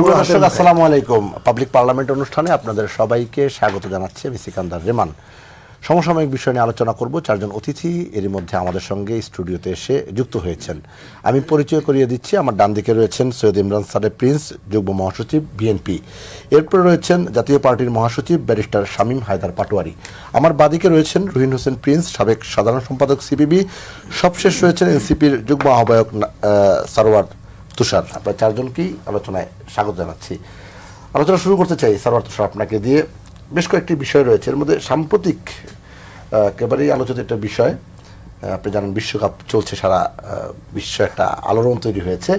দর্শক আসসালামু আলাইকুম। পাবলিক পার্লামেন্ট অনুষ্ঠানে আপনাদের সবাইকে স্বাগত জানাচ্ছি আমি সিকান্দার রেমান। সমসাময়িক বিষয় নিয়ে আলোচনা করব। চারজন অতিথি এরই মধ্যে আমাদের সঙ্গে স্টুডিওতে এসে যুক্ত হয়েছেন। আমি পরিচয় করিয়ে দিচ্ছি। আমার ডান দিকে রয়েছেন সৈয়দ ইমরান সাদেক প্রিন্স, যুগ্ম মহাসচিব বিএনপি। এরপর রয়েছেন জাতীয় পার্টির মহাসচিব ব্যারিস্টার শামীম হায়দার পাটোয়ারি। আমার বাদিকে রয়েছেন রুহিন হোসেন প্রিন্স, সাবেক সাধারণ সম্পাদক সিপিবি। সবশেষ রয়েছেন এনসিপির যুগ্ম আহ্বায়ক সারোয়ার তুষার। আপনার চারজনকেই আলোচনায় স্বাগত জানাচ্ছি। আলোচনা শুরু করতে চাই সারোয়ার তুষার আপনাকে দিয়ে। বেশ কয়েকটি বিষয় রয়েছে, এর মধ্যে সাম্প্রতিক একেবারেই আলোচিত একটা বিষয়। আপনি জানেন বিশ্বকাপ চলছে, সারা বিশ্ব একটা আলোড়ন তৈরি হয়েছে।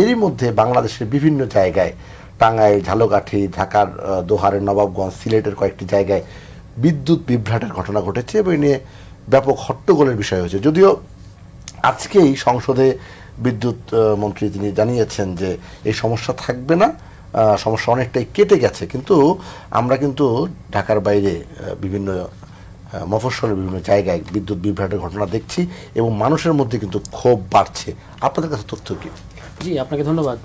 এরই মধ্যে বাংলাদেশের বিভিন্ন জায়গায়, টাঙ্গাইল, ঝালকাঠি, ঢাকার দোহারের নবাবগঞ্জ, সিলেটের কয়েকটি জায়গায় বিদ্যুৎ বিভ্রাটের ঘটনা ঘটেছে এবং এ নিয়ে ব্যাপক হট্টগোলের বিষয় হয়েছে। যদিও আজকেই সংসদে বিদ্যুৎ মন্ত্রী তিনি জানিয়েছেন যে এই সমস্যা থাকবে না, সমস্যা অনেকটাই কেটে গেছে। কিন্তু আমরা কিন্তু ঢাকার বাইরে বিভিন্ন মফস্বলের বিভিন্ন জায়গায় বিদ্যুৎ বিভ্রাটের ঘটনা দেখছি এবং মানুষের মধ্যে কিন্তু ক্ষোভ বাড়ছে। আপনাদের কাছে তথ্য কি? জি, আপনাকে ধন্যবাদ।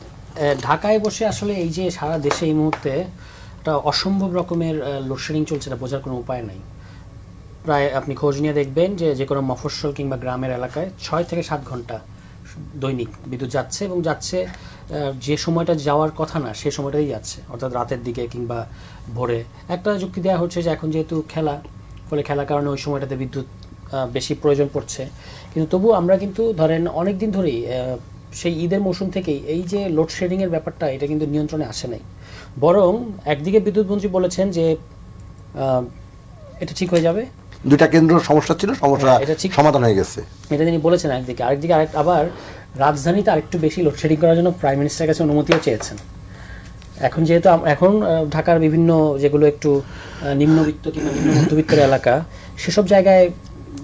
ঢাকায় বসে আসলে এই যে সারা দেশে এই মুহূর্তে একটা অসম্ভব রকমের লোডশেডিং চলছে, এটা বোঝার কোনো উপায় নাই। প্রায় আপনি খোঁজ নিয়ে দেখবেন যে কোনো মফস্বল কিংবা গ্রামের এলাকায় 6 থেকে 7 ঘন্টা দৈনিক বিদ্যুৎ যাচ্ছে এবং যাচ্ছে যে সময়টা যাওয়ার কথা না সে সময়টাই যাচ্ছে, অর্থাৎ রাতের দিকে কিংবা ভোরে। একটা যুক্তি দেওয়া হচ্ছে যে এখন যেহেতু ফলে খেলার কারণে ওই সময়টাতে বিদ্যুৎ বেশি প্রয়োজন পড়ছে। কিন্তু তবু আমরা কিন্তু ধরেন অনেক দিন ধরেই সেই ঈদের মৌসুম থেকেই এই যে লোডশেডিংয়ের ব্যাপারটা এটা কিন্তু নিয়ন্ত্রণে আসে নাই। বরং একদিকে বিদ্যুৎ মন্ত্রী বলেছেন যে এটা ঠিক হয়ে যাবে, দুইটা কেন্দ্র সমস্যা ছিল, সমস্যা সমাধান হয়ে গেছে, এটা তিনি বলেছেন একদিকে। আরেকদিকে আবার রাজধানীতে আরেকটু বেশি লোডশেডিং করার জন্য প্রাইম মিনিস্টারের কাছে অনুমতিও চেয়েছেন। এখন যেহেতু এখন ঢাকার বিভিন্ন যেগুলো একটু নিম্নবিত্ত কিংবা নিম্ন মধ্যবিত্তের এলাকা, সেসব জায়গায়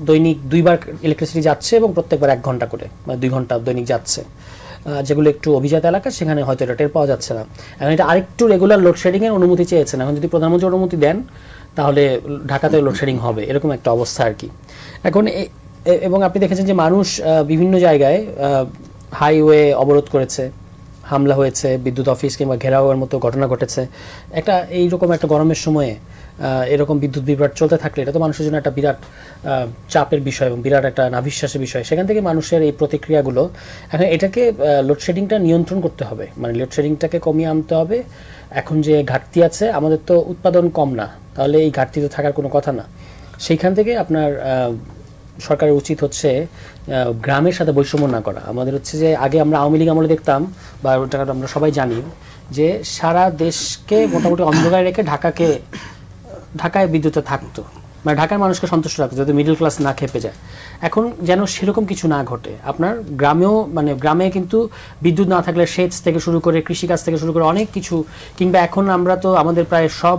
দৈনিক 2বার ইলেকট্রিসিটি যাচ্ছে এবং প্রত্যেকবার 1 ঘন্টা করে বা 2 ঘন্টা দৈনিক যাচ্ছে। যেগুলো একটু অভিজাত এলাকা সেখানে হয়তো এটা টের পাওয়া যাচ্ছে না। এখন এটা আরেকটু রেগুলার লোডশেডিংয়ের অনুমতি চেয়েছেন। এখন যদি প্রধানমন্ত্রী অনুমতি দেন তাহলে ঢাকাতে লোডশেডিং হবে, এরকম একটা অবস্থা আর কি এখন। এবং আপনি দেখেছেন যে মানুষ বিভিন্ন জায়গায় হাইওয়ে অবরোধ করেছে, হামলা হয়েছে, বিদ্যুৎ অফিস কিংবা ঘেরাওয়ের মতো ঘটনা ঘটেছে। এইরকম একটা গরমের সময়ে এরকম বিদ্যুৎ বিভ্রাট চলতে থাকলে এটা তো মানুষের জন্য একটা বিরাট চাপের বিষয় এবং বিরাট একটা নাভিশ্বাসের বিষয়। সেখান থেকে মানুষের এই প্রতিক্রিয়াগুলো, এখন এটাকে লোডশেডিংটা নিয়ন্ত্রণ করতে হবে, মানে লোডশেডিংটাকে কমিয়ে আনতে হবে। এখন যে ঘাটতি আছে, আমাদের তো উৎপাদন কম না, তাহলে এই ঘাটতি তো থাকার কোনো কথা না। সেইখান থেকে আপনার সরকারের উচিত হচ্ছে গ্রামের সাথে বৈষম্য না করা। আমাদের হচ্ছে যে আগে আমরা আওয়ামী লীগ আমলে দেখতাম, বা ওটা আমরা সবাই জানি যে সারা দেশকে মোটামুটি অন্ধকারে রেখে ঢাকায় বিদ্যুৎ থাকতো, মানে ঢাকার মানুষকে সন্তুষ্ট রাখতো যাতে মিডল ক্লাস না খেপে যায়। এখন যেন সেরকম কিছু না ঘটে। আপনার গ্রামে কিন্তু বিদ্যুৎ না থাকলে সেচ থেকে শুরু করে কৃষিকাজ থেকে শুরু করে অনেক কিছু, কিংবা এখন আমরা তো আমাদের প্রায় সব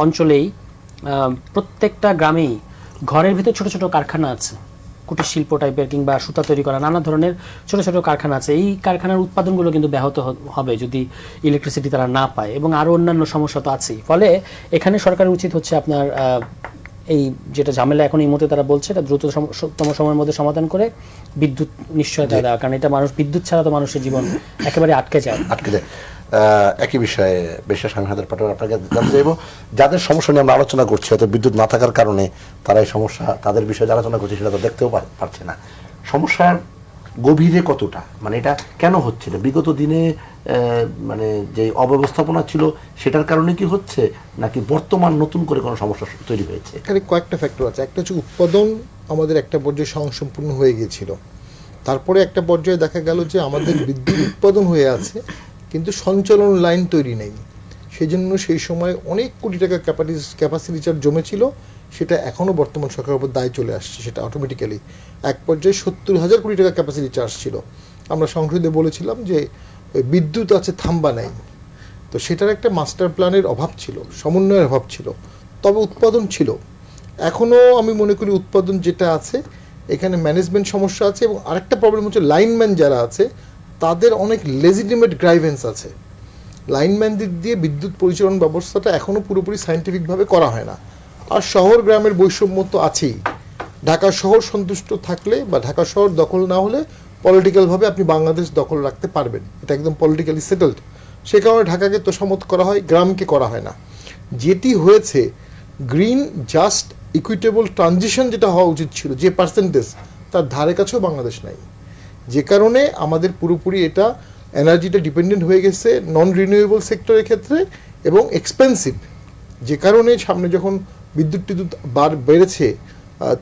অঞ্চলেই প্রত্যেকটা গ্রামেই ঘরের ভিতর ছোট ছোট কারখানা আছে, কুটির শিল্প টাইপের কিংবা সুতা তৈরি করা নানা ধরনের ছোট ছোট কারখানা আছে। এই কারখানার উৎপাদনগুলো কিন্তু ব্যাহত হবে যদি ইলেকট্রিসিটি তারা না পায়, এবং আরও অন্যান্য সমস্যা তো আছেই। ফলে এখানে সরকারের উচিত হচ্ছে আপনার এই যেটা ঝামেলা এখন এই মুহূর্তে তারা বলছে এটা দ্রুততম সময়ের মধ্যে সমাধান করে বিদ্যুৎ নিশ্চয়তা দেওয়া, কারণ এটা বিদ্যুৎ ছাড়া তো মানুষের জীবন একেবারে আটকে যায়। একই বিষয়ে বেশির সংঘাতের পাঠার আপনাকে জানতে চাইব, যাদের সমস্যা নিয়ে আমরা আলোচনা করছি, হয়তো বিদ্যুৎ না থাকার কারণে তারা এই সমস্যা, তাদের বিষয়ে আলোচনা করছে সেটা তো দেখতেও পারছে না। সমস্যার গভীরে কতটা, মানে এটা কেন হচ্ছে না? বিগত দিনে মানে যে অব্যবস্থাপনা ছিল সেটার কারণে কি হচ্ছে, নাকি বর্তমান নতুন করে কোনো সমস্যা তৈরি হয়েছে? এখানে কয়েকটা ফ্যাক্টর আছে। একটা হচ্ছে উৎপাদন আমাদের একটা পর্যায়ে স্বয়ংসম্পূর্ণ হয়ে গিয়েছিল। তারপরে একটা পর্যায়ে দেখা গেল যে আমাদের বিদ্যুৎ উৎপাদন হয়ে আছে কিন্তু সঞ্চালন লাইন তৈরি নেই। সেই জন্য সেই সময় অনেক কোটি টাকা ক্যাপাসিটি চার্জ জমেছিল, সেটা এখনও বর্তমান সরকারের উপর দায় চলে আসছে। সেটা অটোমেটিক্যালি এক পর্যায়ে 70,000 কোটি টাকা ক্যাপাসিটি চার্জ ছিল। আমরা সংসদে বলেছিলাম যে ওই বিদ্যুৎ আছে থাম্বা নাই, তো সেটার একটা মাস্টার প্ল্যানের অভাব ছিল, সমন্বয়ের অভাব ছিল, তবে উৎপাদন ছিল। এখনও আমি মনে করি উৎপাদন যেটা আছে এখানে ম্যানেজমেন্ট সমস্যা আছে, এবং আরেকটা প্রবলেম হচ্ছে লাইনম্যান যারা আছে তাদের অনেক লেজিটিমেট গ্রাইভেন্স আছে। লাইনম্যানদের দিয়ে বিদ্যুৎ পরিচালন ব্যবস্থাটা এখনও পুরোপুরি সায়েন্টিফিকভাবে করা হয় না। আর শহর গ্রামের বৈষম্য তো আছেই। ঢাকা শহর সন্তুষ্ট থাকলে বা ঢাকা শহর দখল না হলে পলিটিক্যালভাবে আপনি বাংলাদেশ দখল রাখতে পারবেন, এটা একদম পলিটিক্যালি সেটেলড। সে কারণে ঢাকাকে তোষামত করা হয়, গ্রামকে করা হয় না। যেটি হয়েছে গ্রিন জাস্ট ইকুইটেবল ট্রানজিশন যেটা হওয়া উচিত ছিল, যে পার্সেন্টেজ, তার ধারে কাছেও বাংলাদেশ নাই। যে কারণে আমাদের পুরোপুরি এটা এনার্জিটা ডিপেন্ডেন্ট হয়ে গেছে নন রিনিউয়েবল সেক্টরের ক্ষেত্রে এবং এক্সপেন্সিভ। যে কারণে সামনে যখন বিদ্যুৎ বেড়েছে,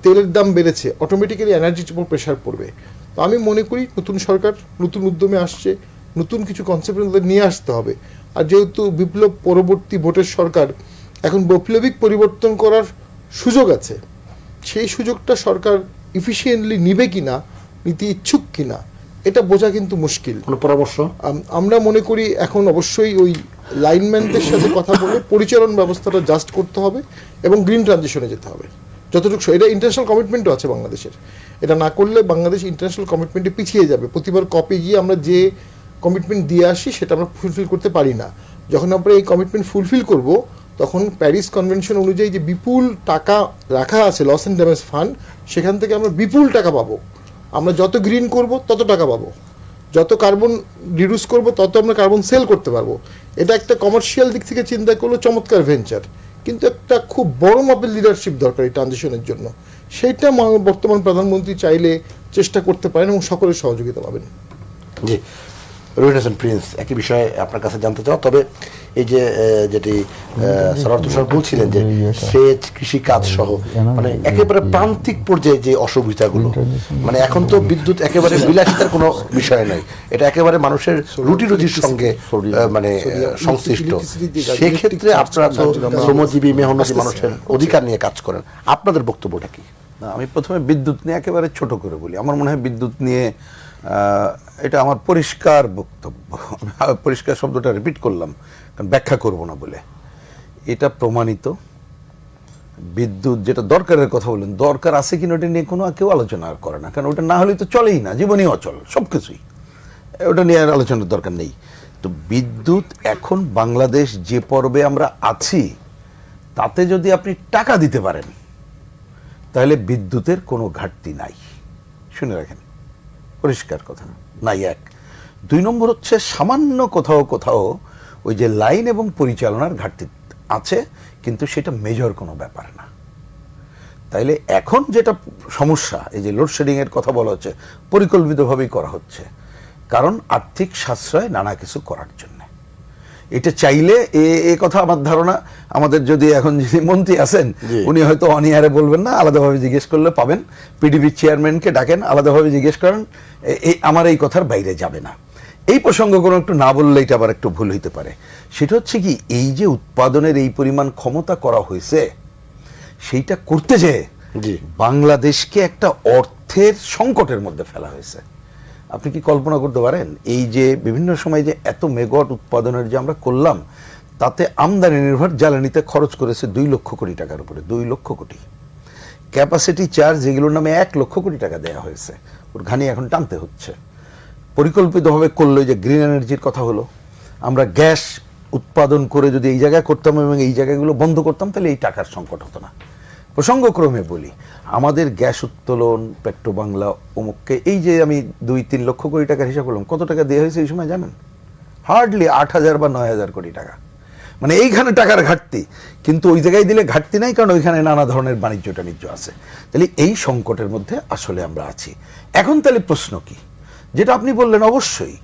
তেলের দাম বেড়েছে, অটোমেটিক্যালি এনার্জির উপর প্রেশার পড়বে। তো আমি মনে করি নতুন সরকার নতুন উদ্যমে আসছে, নতুন কিছু কনসেপ্ট নিয়ে আসতে হবে। আর যেহেতু বিপ্লব পরবর্তী ভোটের সরকার, এখন বৈপ্লবিক পরিবর্তন করার সুযোগ আছে। সেই সুযোগটা সরকার ইফিসিয়েন্টলি নিবে কিনা, নিতে ইচ্ছুক কিনা, এটা বোঝা কিন্তু মুশকিল। কোনো পরামর্শ? আমরা মনে করি এখন অবশ্যই ওই লাইনম্যানদের সাথে কথা বলে পরিচালন ব্যবস্থাটা জাস্ট করতে হবে এবং গ্রিন ট্রানজিশনে যেতে হবে যতটুকু। এটা ইন্টারন্যাশনাল কমিটমেন্টও আছে বাংলাদেশের। এটা না করলে বাংলাদেশ ইন্টারন্যাশনাল কমিটমেন্টে পিছিয়ে যাবে। প্রতিবার কপে গিয়ে আমরা যে কমিটমেন্ট দিয়ে আসি সেটা আমরা ফুলফিল করতে পারি না। যখন আমরা এই কমিটমেন্ট ফুলফিল করব, তখন প্যারিস কনভেনশন অনুযায়ী যে বিপুল টাকা রাখা আছে লস অ্যান্ড ড্যামেজ ফান্ড, সেখান থেকে আমরা বিপুল টাকা পাবো। আমরা যত গ্রিন করব তত টাকা পাবো, যত কার্বন রিডিউস করব তত আমরা কার্বন সেল করতে পারবো। এটা একটা কমার্শিয়াল দিক থেকে চিন্তা করলে চমৎকার ভেঞ্চার, কিন্তু একটা খুব বড় মাপের লিডারশিপ দরকার এই ট্রানজিশনের জন্য। সেইটা বর্তমান প্রধানমন্ত্রী চাইলে চেষ্টা করতে পারেন এবং সকলের সহযোগিতা পাবেন। জি, রহিন হাসান প্রিন্স, একই বিষয়ে আপনার কাছে জানতে চাও। তবে এই যে যেটি সরার তুষার বলছিলেন যে সেচ, কৃষিকাজ সহ মানে একেবারে প্রান্তিক পর্যায়ে যে অসুবিধাগুলো, মানে এখন তো বিদ্যুৎ একেবারে বিলাসিতার কোনো বিষয় নয়, এটা একেবারে মানুষের রুটি রুজির সঙ্গে মানে সংশ্লিষ্ট। সেক্ষেত্রে আপনারা তো শ্রমজীবী মেহনতি মানুষের অধিকার নিয়ে কাজ করেন, আপনাদের বক্তব্যটা কি? না, আমি প্রথমে বিদ্যুৎ নিয়ে একেবারে ছোট করে বলি। আমার মনে হয় বিদ্যুৎ নিয়ে এটা আমার পরিষ্কার বক্তব্য। পরিষ্কার শব্দটা রিপিট করলাম কারণ ব্যাখ্যা করব না বলে। এটা প্রমাণিত বিদ্যুৎ যেটা দরকারের কথা বললেন, দরকার আছে কিনা ওটা নিয়ে কোনো কেউ আলোচনা করে না, কারণ ওটা না হলেই তো চলেই না, জীবনই অচল সব কিছুই, ওটা নিয়ে আর আলোচনার দরকার নেই। তো বিদ্যুৎ এখন বাংলাদেশ যে পর্বে আমরা আছি, তাতে যদি আপনি টাকা দিতে পারেন তাহলে বিদ্যুতের কোনো ঘাটতি নাই। শুনে রাখেন, পরিষ্কার কথা নাই। এক, দুই নম্বর হচ্ছে সামান্য কোথাও কোথাও ওই যে লাইন এবং পরিচালনার ঘাটতি আছে, কিন্তু সেটা মেজর কোনো ব্যাপার না। তাইলে এখন যেটা সমস্যা, এই যে লোডশেডিং এর কথা বলা হচ্ছে, পরিকল্পিতভাবেই করা হচ্ছে, কারণ আর্থিক সাশ্রয় নানা কিছু করার জন্য। এটা চাইলে এ কথা আমার ধারণা, আমাদের যদি এখন যিনি মন্ত্রী আছেন উনি হয়তো অনিয়ারে বলবেন না, আলাদাভাবে জিজ্ঞেস করলে পাবেন। পিডিবির চেয়ারম্যানকে ডাকেন, আলাদাভাবে জিজ্ঞেস করেন, আমার এই কথার বাইরে যাবে না। এই প্রসঙ্গ কোনো একটু না বললে এটা আবার একটু ভুল হইতে পারে। সেটা হচ্ছে কি, এই যে উৎপাদনের এই পরিমাণ ক্ষমতা করা হয়েছে, সেইটা করতে যেয়ে বাংলাদেশকে একটা অর্থের সংকটের মধ্যে ফেলা হয়েছে। আপনি কি কল্পনা করতে পারেন এই যে বিভিন্ন সময় যে এত মেগাওয়াট উৎপাদনের যে আমরা করলাম, তাতে আমদানি নির্ভর জ্বালানিতে খরচ করেছে 2 লক্ষ কোটি টাকার উপরে, 2 লক্ষ কোটি। ক্যাপাসিটি চার্জ যেগুলোর নামে 1 লক্ষ কোটি টাকা দেওয়া হয়েছে, ওর ঘানি এখন টানতে হচ্ছে। পরিকল্পিতভাবে করলো যে গ্রিন এনার্জির কথা হলো, আমরা গ্যাস উৎপাদন করে যদি এই জায়গায় করতাম এবং এই জায়গাগুলো বন্ধ করতাম, তাহলে এই টাকার সংকট হতো না। প্রসঙ্গক্রমে বলি, আমাদের গ্যাস উত্তোলন, পেট্রো বাংলা, অমুককে, এই যে আমি 2-3 লক্ষ কোটি টাকার হিসাব করলাম, কত টাকা দেওয়া হয়েছে এই সময় জানেন? হার্ডলি 8,000 বা 9,000 কোটি টাকা। মানে এইখানে টাকার ঘাটতি, কিন্তু ওই জায়গায় দিলে ঘাটতি নাই, কারণ ওইখানে নানা ধরনের বাণিজ্য টাণিজ্য আছে। তাহলে এই সংকটের মধ্যে আসলে আমরা আছি। এখন তাহলে প্রশ্ন কি, যেটা আপনি বললেন, অবশ্যই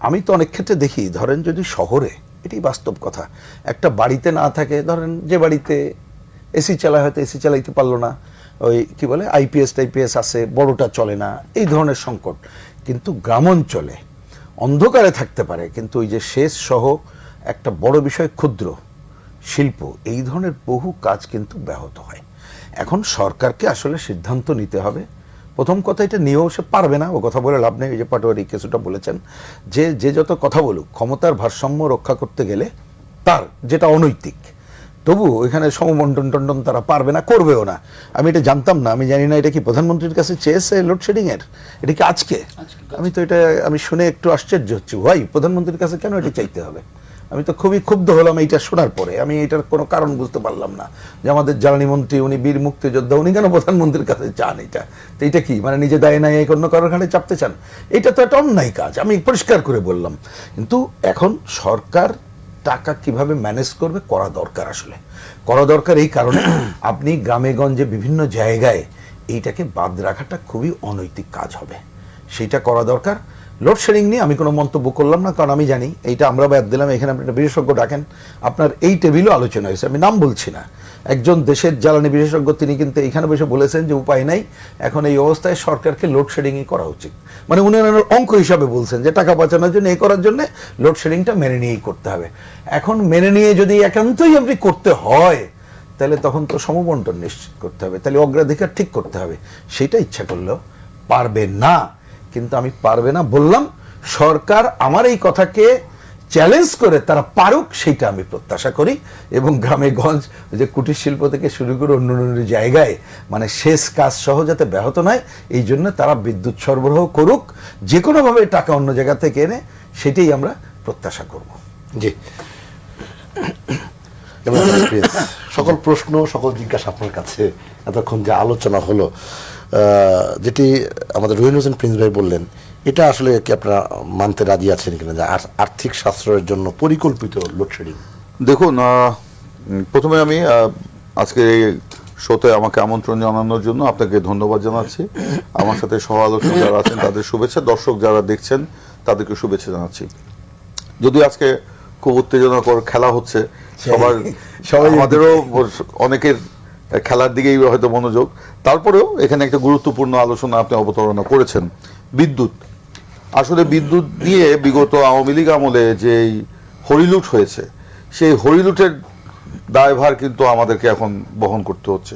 আমি তো অনেক ক্ষেত্রে দেখি, ধরেন যদি শহরে, এটাই বাস্তব কথা, একটা বাড়িতে না থাকে, ধরেন যে বাড়িতে এসি চালায়, হয়তো এসি চালাইতে পারলো না, ওই কি বলে আইপিএস আছে, বড়টা চলে না, এই ধরনের সংকট। কিন্তু গ্রামাঞ্চলে অন্ধকারে থাকতে পারে, কিন্তু ওই যে সেচ সহ একটা বড় বিষয় ক্ষুদ্র শিল্প, এই ধরনের বহু কাজ কিন্তু ব্যাহত হয়। এখন সরকারকে আসলে সিদ্ধান্ত নিতে হবে। প্রথম কথা, এটা নিয়েও সে পারবে না, ও কথা বলে লাভ নেই। ওই যে পাটোয়ারি কিছুটা বলেছেন যে যত কথা বলুক, ক্ষমতার ভারসাম্য রক্ষা করতে গেলে তার যেটা অনৈতিক, তবু এখানে সমবন্টন টন্টন তারা পারবে না, করবেও না। আমি এটা জানতাম না, আমি জানি না এটা কি প্রধানমন্ত্রীর কাছে চেয়েছে লোডশেডিং এর, এটা কি আজকে? আমি তো এটা আমি শুনে একটু আশ্চর্য হচ্ছি, ভাই প্রধানমন্ত্রীর কাছে কেন এটা চাইতে হবে? আমি তো খুবই ক্ষুব্ধ হলাম এইটা শোনার পরে। আমি এটার কোনো কারণ বুঝতে পারলাম না যে আমাদের জ্বালানি মন্ত্রী, উনি বীর মুক্তিযোদ্ধা, উনি কেন প্রধানমন্ত্রীর কাছে চান এটা? তো এটা কি মানে নিজে দায় নাই অন্য কারোর ঘাড়ে চাপতে চান? এটা তো একটা অন্যায় কাজ, আমি পরিষ্কার করে বললাম। কিন্তু এখন সরকার টাকা কিভাবে ম্যানেজ করবে করা দরকার, আসলে করা দরকার। এই কারণে আপনি গ্রামে গঞ্জে বিভিন্ন জায়গায় এইটাকে বাদ রাখাটা খুবই অনৈতিক কাজ হবে, সেইটা করা দরকার। লোডশেডিং নিয়ে আমি কোনো মন্তব্য করলাম না, কারণ আমি জানি এইটা আমরা বাদ দিলাম, এখানে আপনি একটা বিশেষজ্ঞ ডাকেন, আপনার এই টেবিলও আলোচনা হয়েছে, আমি নাম বলছি না, একজন দেশের জ্বালানি বিশেষজ্ঞ তিনি কিন্তু এখানে বসে বলেছেন যে উপায় নাই, এখন এই অবস্থায় সরকারকে লোডশেডিংই করা উচিত। মানে উনি ওনার অঙ্ক হিসাবে বলছেন যে টাকা বাঁচানোর জন্য এই করার জন্য লোডশেডিংটা মেনে নিয়েই করতে হবে। এখন মেনে নিয়ে যদি একান্তই আপনি করতে হয় তাহলে তখন তো সমবন্টন নিশ্চিত করতে হবে, তাহলে অগ্রাধিকার ঠিক করতে হবে। সেটা ইচ্ছা করলেও পারবে না। কিন্তু আমি পারবে না বললাম, সরকার আমার এই কথাকে চ্যালেঞ্জ করে তারা পারুক, সেইটা আমি প্রত্যাশা করি। এবং গ্রামে গঞ্জ যে কুটির শিল্প থেকে শুরু করে অন্য অন্য জায়গায় মানে শেষ কাজ সহ যাতে ব্যাহত নয়, এই জন্য তারা বিদ্যুৎ সরবরাহ করুক, যে কোনোভাবে টাকা অন্য জায়গা থেকে এনে, সেটাই আমরা প্রত্যাশা করব। জি, সকল প্রশ্ন, সকল জিজ্ঞাসা আপনার কাছে এতক্ষণ যে আলোচনা হলো, যেটি আমাদের রহিন হোসেন প্রিন্স ভাই বললেন, এটা আসলে কি আপনারা মানতে রাজি আছেন কিনা যে আর্থিক সাশ্রয়ের জন্য পরিকল্পিত লোডশেডিং? দেখুন, প্রথমে আমি আজকে এই শোতে আমাকে আমন্ত্রণ জানানোর জন্য আপনাকে ধন্যবাদ জানাচ্ছি। আমার সাথে সহ আলোচক যারা আছেন তাদের শুভেচ্ছা, দর্শক যারা দেখছেন তাদেরকে শুভেচ্ছা জানাচ্ছি। যদি আজকে খুব উত্তেজনাকর খেলা হচ্ছে, সবাই আমাদেরও অনেকের খেলার দিকেই হয়তো মনোযোগ, তারপরেও এখানে একটা গুরুত্বপূর্ণ আলোচনা আপনি অবতারণা করেছেন। বিদ্যুৎ, আসলে বিদ্যুৎ নিয়ে বিগত আওয়ামী লীগ আমলে যেই হরিলুট হয়েছে, সেই হরিলুটের দায়ভার কিন্তু আমাদেরকে এখন বহন করতে হচ্ছে।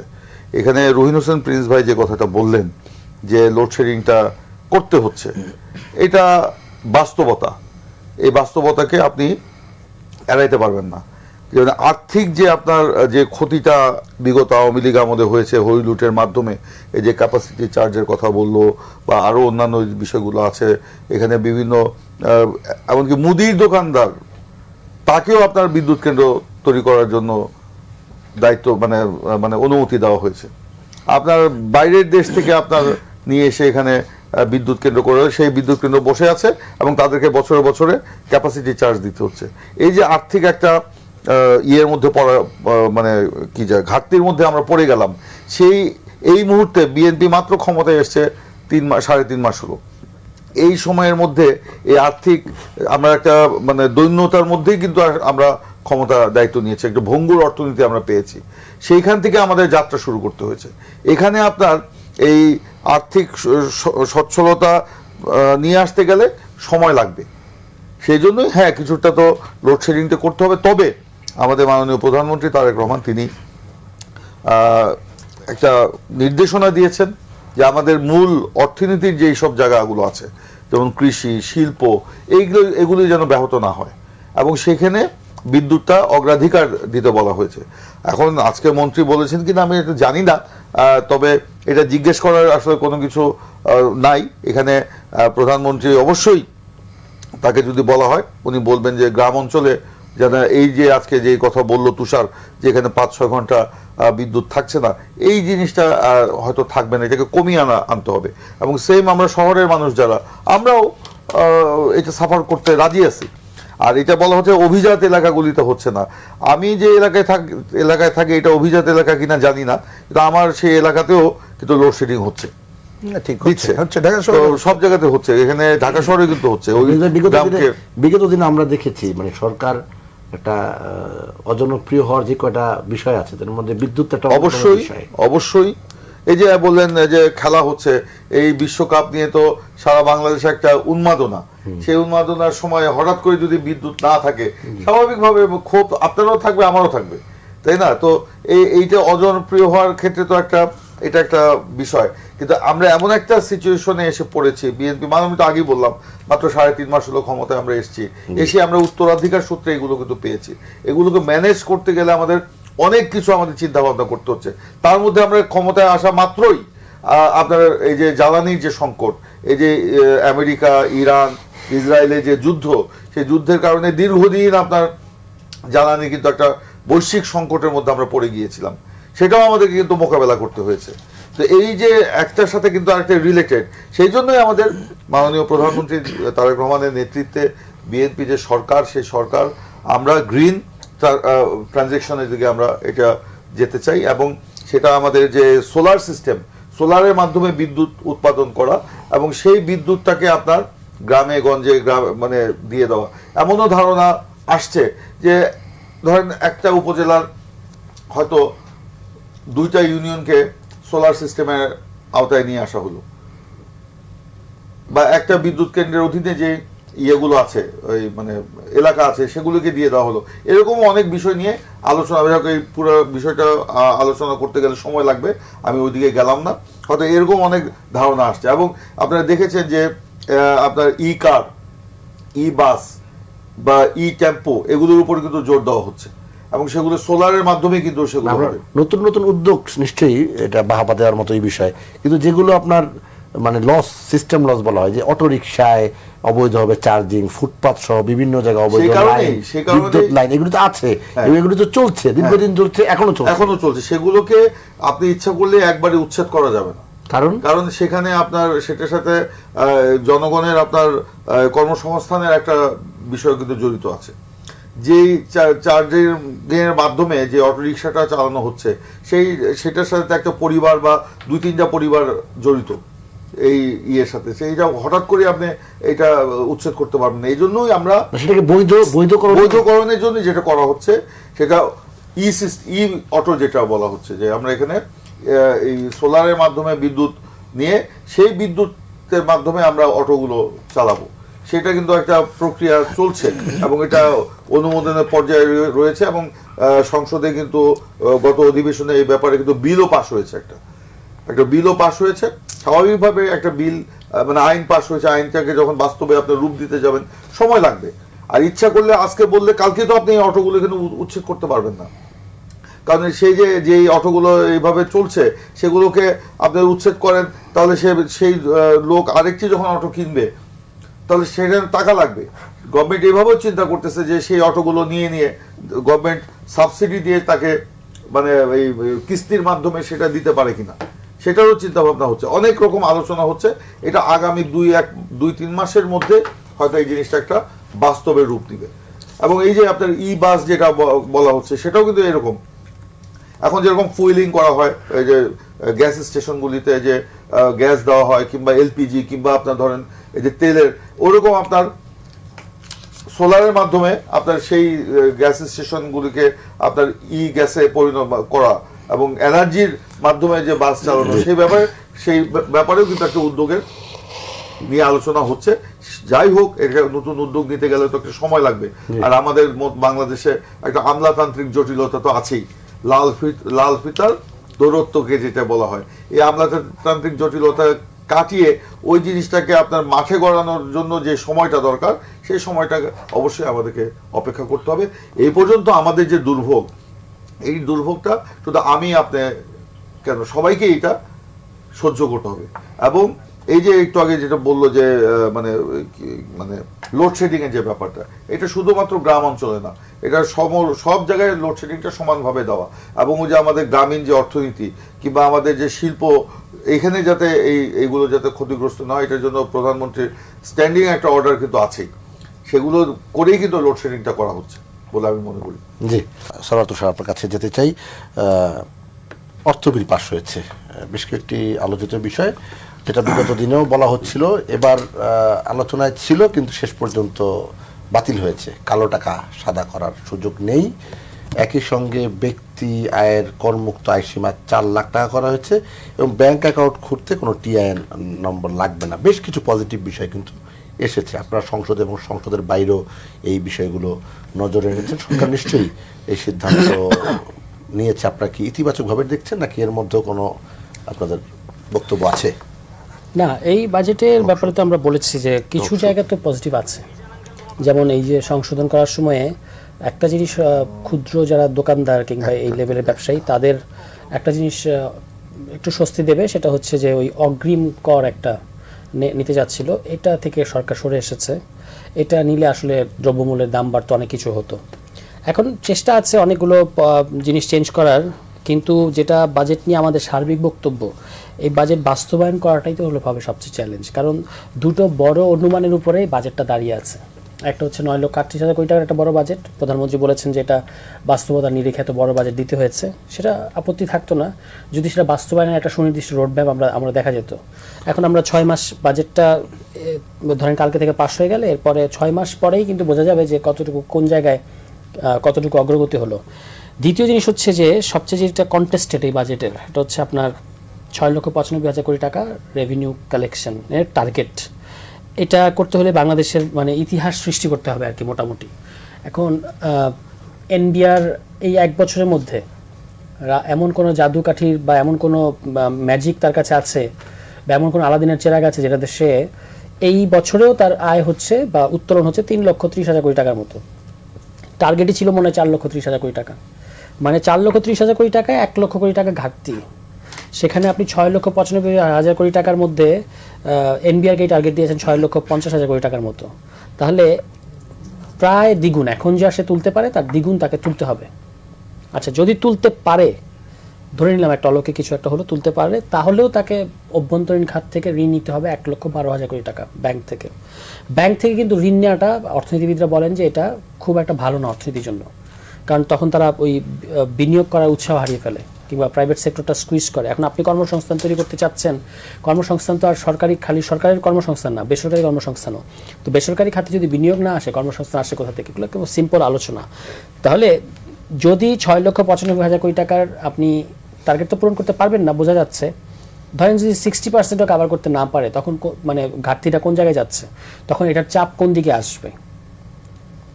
এখানে রহিন হোসেন প্রিন্স ভাই যে কথাটা বললেন যে লোডশেডিংটা করতে হচ্ছে, এটা বাস্তবতা। এই বাস্তবতাকে আপনি এড়াইতে পারবেন না। যেমন আর্থিক যে আপনার যে ক্ষতিটা বিগত আওয়ামী লীগ আমলে হয়েছে হরিলুটের মাধ্যমে, এই যে ক্যাপাসিটি চার্জের কথা বললো বা আরও অন্যান্য বিষয়গুলো আছে, এখানে বিভিন্ন এমনকি মুদির দোকানদার তাকেও আপনার বিদ্যুৎ কেন্দ্র তৈরি করার জন্য দায়িত্ব মানে অনুমতি দেওয়া হয়েছে। আপনার বাইরের দেশ থেকে আপনার নিয়ে এসে এখানে বিদ্যুৎ কেন্দ্র করে সেই বিদ্যুৎ কেন্দ্র বসে আছে এবং তাদেরকে বছরে বছরে ক্যাপাসিটি চার্জ দিতে হচ্ছে। এই যে আর্থিক একটা ইয়ের মধ্যে পড়া, মানে কি যায় ঘাটতির মধ্যে আমরা পড়ে গেলাম, এই মুহূর্তে বিএনপি মাত্র ক্ষমতায় এসছে 3.5 মাস হলো। এই সময়ের মধ্যে এই আর্থিক আমরা একটা মানে দৈন্যতার মধ্যেই কিন্তু আমরা ক্ষমতা দায়িত্ব নিয়েছি, একটা ভঙ্গুর অর্থনীতি আমরা পেয়েছি। সেইখান থেকে আমাদের যাত্রা শুরু করতে হয়েছে। এখানে আপনার এই আর্থিক সচ্ছলতা নিয়ে আসতে গেলে সময় লাগবে। সেই জন্যই হ্যাঁ, কিছুটা তো লোডশেডিংটা করতে হবে। তবে আমাদের মাননীয় প্রধানমন্ত্রী তারেক রহমান তিনি একটা নির্দেশনা দিয়েছেন যে আমাদের মূল অর্থনীতির যে সব জায়গাগুলো আছে, যেমন কৃষি, শিল্প, এগুলি যেন ব্যাহত না হয় এবং সেখানে বিদ্যুৎটা অগ্রাধিকার দিতে বলা হয়েছে। এখন আজকে মন্ত্রী বলেছেন কিনা আমি এটা জানি না, তবে এটা জিজ্ঞেস করার আসলে কোনো কিছু নাই এখানে। প্রধানমন্ত্রী অবশ্যই তাকে যদি বলা হয় উনি বলবেন যে গ্রাম অঞ্চলে যেন এই যে আজকে যে কথা বললো তুষার, যে এখানে 5-6 ঘন্টা বিদ্যুৎ থাকছে না, এই জিনিসটা হয়তো থাকবে না, এটাকে কমিয়ে আনতে হবে। এবং সেম আমরা শহরের মানুষ যারা, আমরাও এটা সাফার করতে রাজি আছি। আর এটা বলা হচ্ছে অভিজাত এলাকাগুলিতে হচ্ছে না। আমি যে এলাকায় থাকি এটা অভিজাত এলাকা কিনা জানি না, কিন্তু আমার সেই এলাকাতেও কিন্তু লোডশেডিং হচ্ছে। ঠিক দিচ্ছে, হচ্ছে, ঢাকা তো সব জায়গাতে হচ্ছে, এখানে ঢাকা শহরে কিন্তু হচ্ছে। ওই বিগত দিনে আমরা দেখেছি মানে সরকার একটা অজনপ্রিয় হওয়ার যে কয়টা বিষয় আছে তার মধ্যে বিদ্যুৎ একটা অবশ্যই এই যে বললেন যে খেলা হচ্ছে, এই বিশ্বকাপ নিয়ে তো সারা বাংলাদেশে একটা উন্মাদনা। সেই উন্মাদনার সময় হঠাৎ করে যদি বিদ্যুৎ না থাকে, স্বাভাবিকভাবে ক্ষোভ আপনারও থাকবে, আমারও থাকবে, তাই না? তো এইটা অজনপ্রিয় হওয়ার ক্ষেত্রে তো এটা একটা বিষয়। কিন্তু আমরা এমন একটা সিচুয়েশনে এসে পড়েছি, বিএনপি আমি তো আগেই বললাম মাত্র 3.5 মাস হলো ক্ষমতায় আমরা এসে আমরা উত্তরাধিকার সূত্রে এগুলো কিন্তু পেয়েছি। এগুলোকে ম্যানেজ করতে গেলে আমাদের অনেক কিছু আমাদের চিন্তা ভাবনা করতে হচ্ছে। তার মধ্যে আমরা ক্ষমতায় আসা মাত্রই আপনার এই যে জ্বালানির যে সংকট, এই যে আমেরিকা, ইরান, ইসরায়েলের যে যুদ্ধ, সেই যুদ্ধের কারণে দীর্ঘদিন আপনার জ্বালানি কিন্তু একটা বৈশ্বিক সংকটের মধ্যে আমরা পড়ে গিয়েছিলাম, সেটাও আমাদেরকে কিন্তু মোকাবেলা করতে হয়েছে। তো এই যে একটার সাথে কিন্তু আরেকটা রিলেটেড, সেই জন্যই আমাদের মাননীয় প্রধানমন্ত্রী তারেক রহমানের নেতৃত্বে বিএনপি যে সরকার, সেই সরকার আমরা গ্রিন ট্রানজেকশনের দিকে আমরা এটা যেতে চাই, এবং সেটা আমাদের যে সোলার সিস্টেম, সোলারের মাধ্যমে বিদ্যুৎ উৎপাদন করা এবং সেই বিদ্যুৎটাকে আপনার গ্রামে গঞ্জে মানে দিয়ে দেওয়া। এমনও ধারণা আসছে যে ধরেন একটা উপজেলার হয়তো 2টা ইউনিয়নকে সোলার সিস্টেমের আওতায় নিয়ে আসা হলো, বা একটা বিদ্যুৎ কেন্দ্রের অধীনে যে ইয়েগুলো আছে, ওই মানে এলাকা আছে, সেগুলোকে দিয়ে দেওয়া হলো। এরকম অনেক বিষয় নিয়ে আলোচনা, এই পুরো বিষয়টা আলোচনা করতে গেলে সময় লাগবে, আমি ওইদিকে গেলাম না। হয়তো এরকম অনেক ধারণা আসছে, এবং আপনারা দেখেছেন যে আপনার ই কার, ই বাস বা ই টেম্পো, এগুলোর উপর কিন্তু জোর দেওয়া হচ্ছে, এবং সেগুলো সোলারের মাধ্যমে কিন্তু সেগুলো হবে। নতুন নতুন উদ্যোগ নিশ্চয়ই এটা বাহাবা দেওয়ার মতো এই বিষয়, কিন্তু যেগুলো আপনার মানে লস, সিস্টেম লস বলা হয়, যে অটো রিকশায় অবৈধভাবে চার্জিং, ফুটপাথ সহ বিভিন্ন জায়গায় অবৈধ লাইন, বিদ্যুৎ লাইন, এগুলো তো আছে, এগুলো তো চলছে, দীর্ঘদিন চলছে, এখনো চলছে। সেগুলোকে আপনি ইচ্ছা করলে একবারে উচ্ছেদ করা যাবে না, কারণ সেখানে আপনার সেটার সাথে জনগণের আপনার কর্মসংস্থানের একটা বিষয় কিন্তু জড়িত আছে। যেই চার্জিংয়ের মাধ্যমে যে অটো রিক্সাটা চালানো হচ্ছে, সেটার সাথে একটা পরিবার বা 2-3টা পরিবার জড়িত এই ইয়ের সাথে, সেইটা হঠাৎ করে আপনি এটা উচ্ছেদ করতে পারবেন না। এই জন্যই আমরা সেটাকে বৈধকরণের জন্য যেটা করা হচ্ছে, সেটা ই অটো যেটা বলা হচ্ছে, যে আমরা এখানে এই সোলারের মাধ্যমে বিদ্যুৎ নিয়ে সেই বিদ্যুতের মাধ্যমে আমরা অটোগুলো চালাবো, সেটা কিন্তু একটা প্রক্রিয়া চলছে, এবং এটা অনুমোদনের পর্যায়ে রয়েছে, এবং সংসদে কিন্তু গত অধিবেশনে এই ব্যাপারে কিন্তু বিলও পাস হয়েছে, একটা বিলও পাস হয়েছে। স্বাভাবিকভাবে একটা বিল মানে আইন পাস হয়েছে, আইনটাকে যখন বাস্তবে আপনি রূপ দিতে যাবেন সময় লাগবে। আর ইচ্ছা করলে আজকে বললে কালকে তো আপনি এই অটোগুলো এখানে উচ্ছেদ করতে পারবেন না, কারণ সেই যে অটোগুলো এইভাবে চলছে, সেগুলোকে আপনি উচ্ছেদ করেন, তাহলে সেই লোক আরেকটি যখন অটো কিনবে, তাহলে সেখানে টাকা লাগবে। গভর্নমেন্ট এইভাবেও চিন্তা করতেছে যে সেই অটোগুলো নিয়ে গভর্নমেন্ট সাবসিডি দিয়ে তাকে মানে এই কিস্তির মাধ্যমে সেটা দিতে পারে কিনা, সেটারও চিন্তা ভাবনা হচ্ছে, অনেক রকম আলোচনা হচ্ছে। এটা আগামী 2-3 মাসের মধ্যে হয়তো এই জিনিসটা একটা বাস্তবে রূপ দিবে। এবং এই যে আপনার ই বাস যেটা বলা হচ্ছে, সেটাও কিন্তু এরকম। এখন যেরকম ফুয়েলিং করা হয়, এই যে গ্যাস স্টেশনগুলিতে যে গ্যাস দেওয়া হয়, কিংবা এলপিজি, কিংবা আপনার ধরেন এই যে তেলের, ওরকম আপনার সোলারের মাধ্যমে আপনার সেই গ্যাস স্টেশনগুলিকে আপনার ই গ্যাসে পরিণত করা, এবং এনার্জির মাধ্যমে যে বাস চালানো, সেই ব্যাপারেও কিন্তু একটা উদ্যোগের নিয়ে আলোচনা হচ্ছে। যাই হোক, এটা নতুন উদ্যোগ নিতে গেলে তো একটা সময় লাগবে। আর আমাদের বাংলাদেশে একটা আমলাতান্ত্রিক জটিলতা তো আছেই, লাল ফিতার দৌরত্বকে যেটা বলা হয়, এই আমলাতান্ত্রিক জটিলতা কাটিয়ে ওই জিনিসটাকে আপনার মাঠে গড়ানোর জন্য যে সময়টা দরকার, সেই সময়টা অবশ্যই আমাদেরকে অপেক্ষা করতে হবে। এই পর্যন্ত আমাদের যে দুর্ভোগ, এই দুর্ভোগটা শুধু আপনি কেন, সবাইকে এটা সহ্য করতে হবে। এবং এই যে একটু আগে যেটা বললো যে মানে লোডশেডিং এর যে ব্যাপারটা, এটা শুধুমাত্র গ্রাম অঞ্চলে না, এটা সব জায়গায় লোডশেডিংটা সমানভাবে দেওয়া, এবং ওই যে আমাদের গ্রামীণ যে অর্থনীতি কিংবা আমাদের যে শিল্প, এখানে যাতে এইগুলো যাতে ক্ষতিগ্রস্ত না হয়, এটার জন্য প্রধানমন্ত্রীর স্ট্যান্ডিং একটা অর্ডার কিন্তু আছেই, সেগুলো করেই কিন্তু লোডশেডিংটা করা হচ্ছে বলে আমি মনে করি। জি, সরাত আপনার কাছে যেতে চাই। অর্থ বিল পাস হয়েছে, বেশ কয়েকটি আলোচিত বিষয়, যেটা বিগত দিনেও বলা হচ্ছিল, এবার আলোচনায় ছিল, কিন্তু শেষ পর্যন্ত বাতিল হয়েছে। কালো টাকা সাদা করার সুযোগ নেই। একই সঙ্গে ব্যক্তি আয়ের করমুক্ত আয়সীমা 4 লাখ টাকা করা হয়েছে, এবং ব্যাংক অ্যাকাউন্ট খুলতে কোনো টিআইএন নম্বর লাগবে না। বেশ কিছু পজিটিভ বিষয় কিন্তু এসেছে। আপনারা সংসদ এবং সংসদের বাইরেও এই বিষয়গুলো নজরে এনেছেন। সরকার নিশ্চয়ই এই সিদ্ধান্ত নিয়েছে। আপনারা কি ইতিবাচকভাবে দেখছেন, নাকি এর মধ্যেও কোনো আপনাদের বক্তব্য আছে? না, এই বাজেটের ব্যাপারে তো আমরা বলেছি যে কিছু জায়গা তো পজিটিভ আছে। যেমন এই যে সংশোধন করার সময়ে একটা জিনিস, ক্ষুদ্র যারা দোকানদার কিংবা এই লেভেলের ব্যবসায়ী, তাদের একটা জিনিস একটু স্বস্তি দেবে, সেটা হচ্ছে যে ওই অগ্রিম কর একটা নিতে যাচ্ছিল, এটা থেকে সরকার সরে এসেছে। এটা নিলে আসলে দ্রব্যমূল্যের দাম বাড়তো, অনেক কিছু হতো। এখন চেষ্টা আছে অনেকগুলো জিনিস চেঞ্জ করার, কিন্তু যেটা বাজেট নিয়ে আমাদের সার্বিক বক্তব্য, এই বাজেট বাস্তবায়ন করাটাই তো হলো হবে সবচেয়ে চ্যালেঞ্জ। কারণ দুটো বড় অনুমানের উপরেই বাজেটটা দাঁড়িয়ে আছে। একটা হচ্ছে 9,38,000 কোটি টাকার একটা বড় বাজেট, প্রধানমন্ত্রী বলেছেন যে এটা বাস্তবতার নিরিখে এত বড় বাজেট দিতে হয়েছে, সেটা আপত্তি থাকতো না যদি সেটা বাস্তবায়নের একটা সুনির্দিষ্ট রোডম্যাপ আমরা দেখা যেত। এখন আমরা 6 মাস বাজেটটা ধরেন কালকে থেকে পাস হয়ে গেলে এরপরে 6 মাস পরেই কিন্তু বোঝা যাবে যে কতটুকু কোন জায়গায় কতটুকু অগ্রগতি হলো। দ্বিতীয় জিনিস হচ্ছে যে সবচেয়ে যেটা কন্টেস্টেড এই বাজেটের, এটা হচ্ছে আপনার 6,95,000 কোটি টাকা রেভিনিউ কালেকশনের টার্গেট। এটা করতে হলে বাংলাদেশের মানে ইতিহাস সৃষ্টি করতে হবে আর কি মোটামুটি। এখন এনবিআর এই 1 বছরের মধ্যে এমন কোনো জাদুকাঠির বা এমন কোনো ম্যাজিক তার কাছে আছে বা এমন কোনো আলাদিনের চেরাগ আছে যেটা দেশে এই বছরেও তার আয় হচ্ছে বা উত্তোলন হচ্ছে 3,30,000 কোটি টাকার মতো। টার্গেটই ছিল মনে হয় 4,30,000 কোটি টাকা, মানে 4,30,000 কোটি টাকায় 1 লক্ষ কোটি টাকা ঘাটতি। সেখানে আপনি 6,95,000 কোটি টাকার মধ্যে এনবিআরকে টার্গেট দিয়েছেন 6,50,000 কোটি টাকার মতো। তাহলে প্রায় দ্বিগুণ, এখন যা সে তুলতে পারে তার দ্বিগুণ তাকে তুলতে হবে। আচ্ছা, যদি তুলতে পারে, ধরে নিলাম একটা অলৌকিক কিছু একটা হলো, তুলতে পারে, তাহলেও তাকে অভ্যন্তরীণ খাত থেকে ঋণ নিতে হবে 1,12,000 কোটি টাকা ব্যাংক থেকে। ব্যাংক থেকে কিন্তু ঋণ নেওয়াটা অর্থনীতিবিদরা বলেন যে এটা খুব একটা ভালো না অর্থনীতির জন্য, কারণ তখন তারা ওই বিনিয়োগ করার উৎসাহ হারিয়ে ফেলে কিংবা প্রাইভেট সেক্টরটা স্কুইজ করে। এখন আপনি কর্মসংস্থান তৈরি করতে চাচ্ছেন, কর্মসংস্থান তো আর খালি সরকারের কর্মসংস্থান না, বেসরকারি কর্মসংস্থানও। তো বেসরকারি খাতে যদি বিনিয়োগ না আসে, কর্মসংস্থান আসে কোথা থেকে? এগুলো কেবল সিম্পল আলোচনা। তাহলে যদি 6,95,000 কোটি টাকার আপনি টার্গেট তো পূরণ করতে পারবেন না বোঝা যাচ্ছে, ধরেন যদি 60%ও কাভার করতে না পারে, তখন মানে ঘাটতিটা কোন জায়গায় যাচ্ছে, তখন এটার চাপ কোন দিকে আসবে,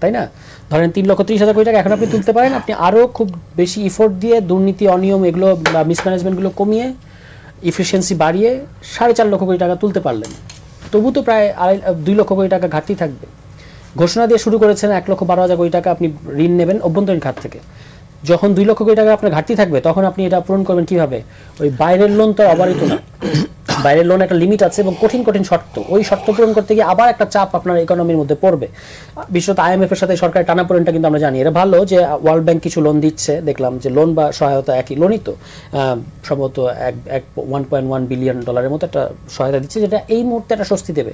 তাই না? ধরেন 3,30,000 কোটি টাকা এখন আপনি তুলতে পারেন, আপনি আরও খুব বেশি ইফোর্ট দিয়ে দুর্নীতি, অনিয়ম, এগুলো মিসম্যানেজমেন্টগুলো কমিয়ে ইফিসিয়েন্সি বাড়িয়ে 4.5 লক্ষ কোটি টাকা তুলতে পারলেন, তবু তো প্রায় 2 লক্ষ কোটি টাকা ঘাটতি থাকবে। ঘোষণা দিয়ে শুরু করেছেন 1,12,000 কোটি টাকা আপনি ঋণ নেবেন অভ্যন্তরীণ খাত থেকে। যখন 2 লক্ষ কোটি টাকা আপনার ঘাটতি থাকবে, তখন আপনি এটা পূরণ করবেন কিভাবে? ওই বাইরের লোন তো অবারিত না, বাইরের লোন একটা লিমিট আছে এবং কঠিন কঠিন শর্ত, ওই শর্ত পূরণ করতে গিয়ে আবার একটা চাপ আপনার ইকোনমির মধ্যে পড়বে। বিশেষত IMF এর সাথে সরকারের টানাপোড়েনটা কিন্তু আমরা জানি। এটা ভালো যে ওয়ার্ল্ড ব্যাংক কিছু লোন দিচ্ছে, দেখলাম যে লোন বা সহায়তা একই লোনই তো সম্ভবত 1.1 বিলিয়ন ডলারের মতো একটা সহায়তা দিচ্ছে, যেটা এই মুহূর্তে একটা স্বস্তি দেবে।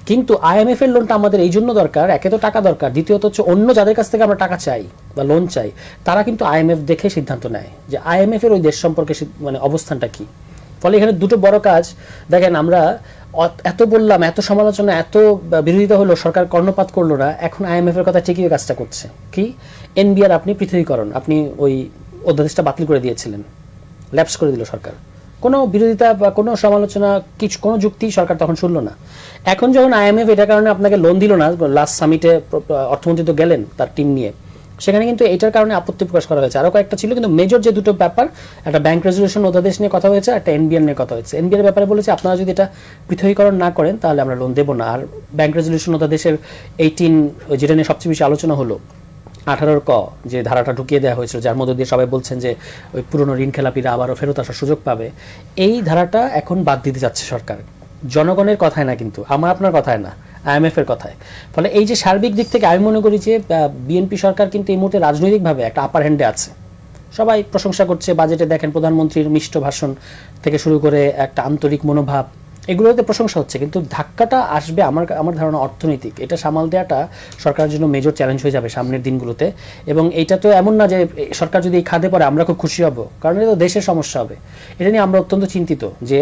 কিন্তু IMF এর লোনটা আমাদের এই জন্য দরকার, একে তো টাকা দরকার, দ্বিতীয়ত হচ্ছে অন্য যাদের কাছ থেকে আমরা টাকা চাই বা লোন চাই, তারা কিন্তু IMF দেখে সিদ্ধান্ত নেয় যে IMF এর ওই দেশ সম্পর্কে মানে অবস্থানটা কী। ফলে এখানে দুটো বড় কাজ দেখেন, আমরা এত বললাম, এত সমালোচনা, এত বিরোধিতা হলো, সরকার কর্ণপাত করলো না। এখন IMF এর কথা ঠিকই কাজটা করছে কি, এনবিআর আপনি পৃথকীকরণ, আপনি ওই অধ্যাদেশটা বাতিল করে দিয়েছিলেন, ল্যাপস করে দিল সরকার। কোনো বিরোধিতা বা কোনো সমালোচনা, কিছু কোনো যুক্তি সরকার তখন শুনলো না। এখন যখন IMF এটার কারণে আপনাকে লোন দিল না, লাস্ট সামিটে অর্থমন্ত্রী তো গেলেন তার টিম নিয়ে, সেখানে কিন্তু এটার কারণে আপত্তি প্রকাশ করা হয়েছে। আরও কয়েকটা ছিল, কিন্তু মেজর যে দুটো ব্যাপার, একটা ব্যাংক রেজলিউশন অধ্যাদেশ নিয়ে কথা হয়েছে, একটা এনবিআর নিয়ে কথা হয়েছে। এনবিআর ব্যাপারে বলেছে আপনারা যদি এটা পৃথকীকরণ না করেন তাহলে আমরা লোন দেবো না। আর ব্যাংক রেজলিউশন অধ্যাদেশের 18, যেটা নিয়ে সবচেয়ে বেশি আলোচনা হলো, 18 ক যে ধারাটা ঢুকিয়ে দেওয়া হয়েছিল, যার মধ্যে দিয়ে সবাই বলছেন যে ওই পুরনো ঋণ খেলাপিরা আবারও ফেরত আসার সুযোগ পাবে, এই ধারাটা এখন বাদ দিতে যাচ্ছে সরকার। জনগণের কথায় না, কিন্তু আমার আপনার কথায় না, IMF এর কথায়। ফলে এই যে সার্বিক দিক থেকে আমি মনে করি যে বিএনপি সরকার কিন্তু এই মুহূর্তে রাজনৈতিকভাবে একটা আপার হ্যান্ডে আছে। সবাই প্রশংসা করছে, বাজেটে দেখেন প্রধানমন্ত্রীর মিষ্ট ভাষণ থেকে শুরু করে একটা আন্তরিক মনোভাব, এগুলোতে প্রশংসা হচ্ছে, কিন্তু ধাক্কাটা আসবে আমার ধারণা অর্থনৈতিক। এটা সামাল দেওয়াটা সরকারের জন্য মেজর চ্যালেঞ্জ হয়ে যাবে সামনের দিনগুলোতে। এবং এটা তো এমন না যে সরকার যদি এই খাদে পড়ে আমরা খুব খুশি হব, কারণ এটা তো দেশের সমস্যা হবে। এটা নিয়ে আমরা অত্যন্ত চিন্তিত যে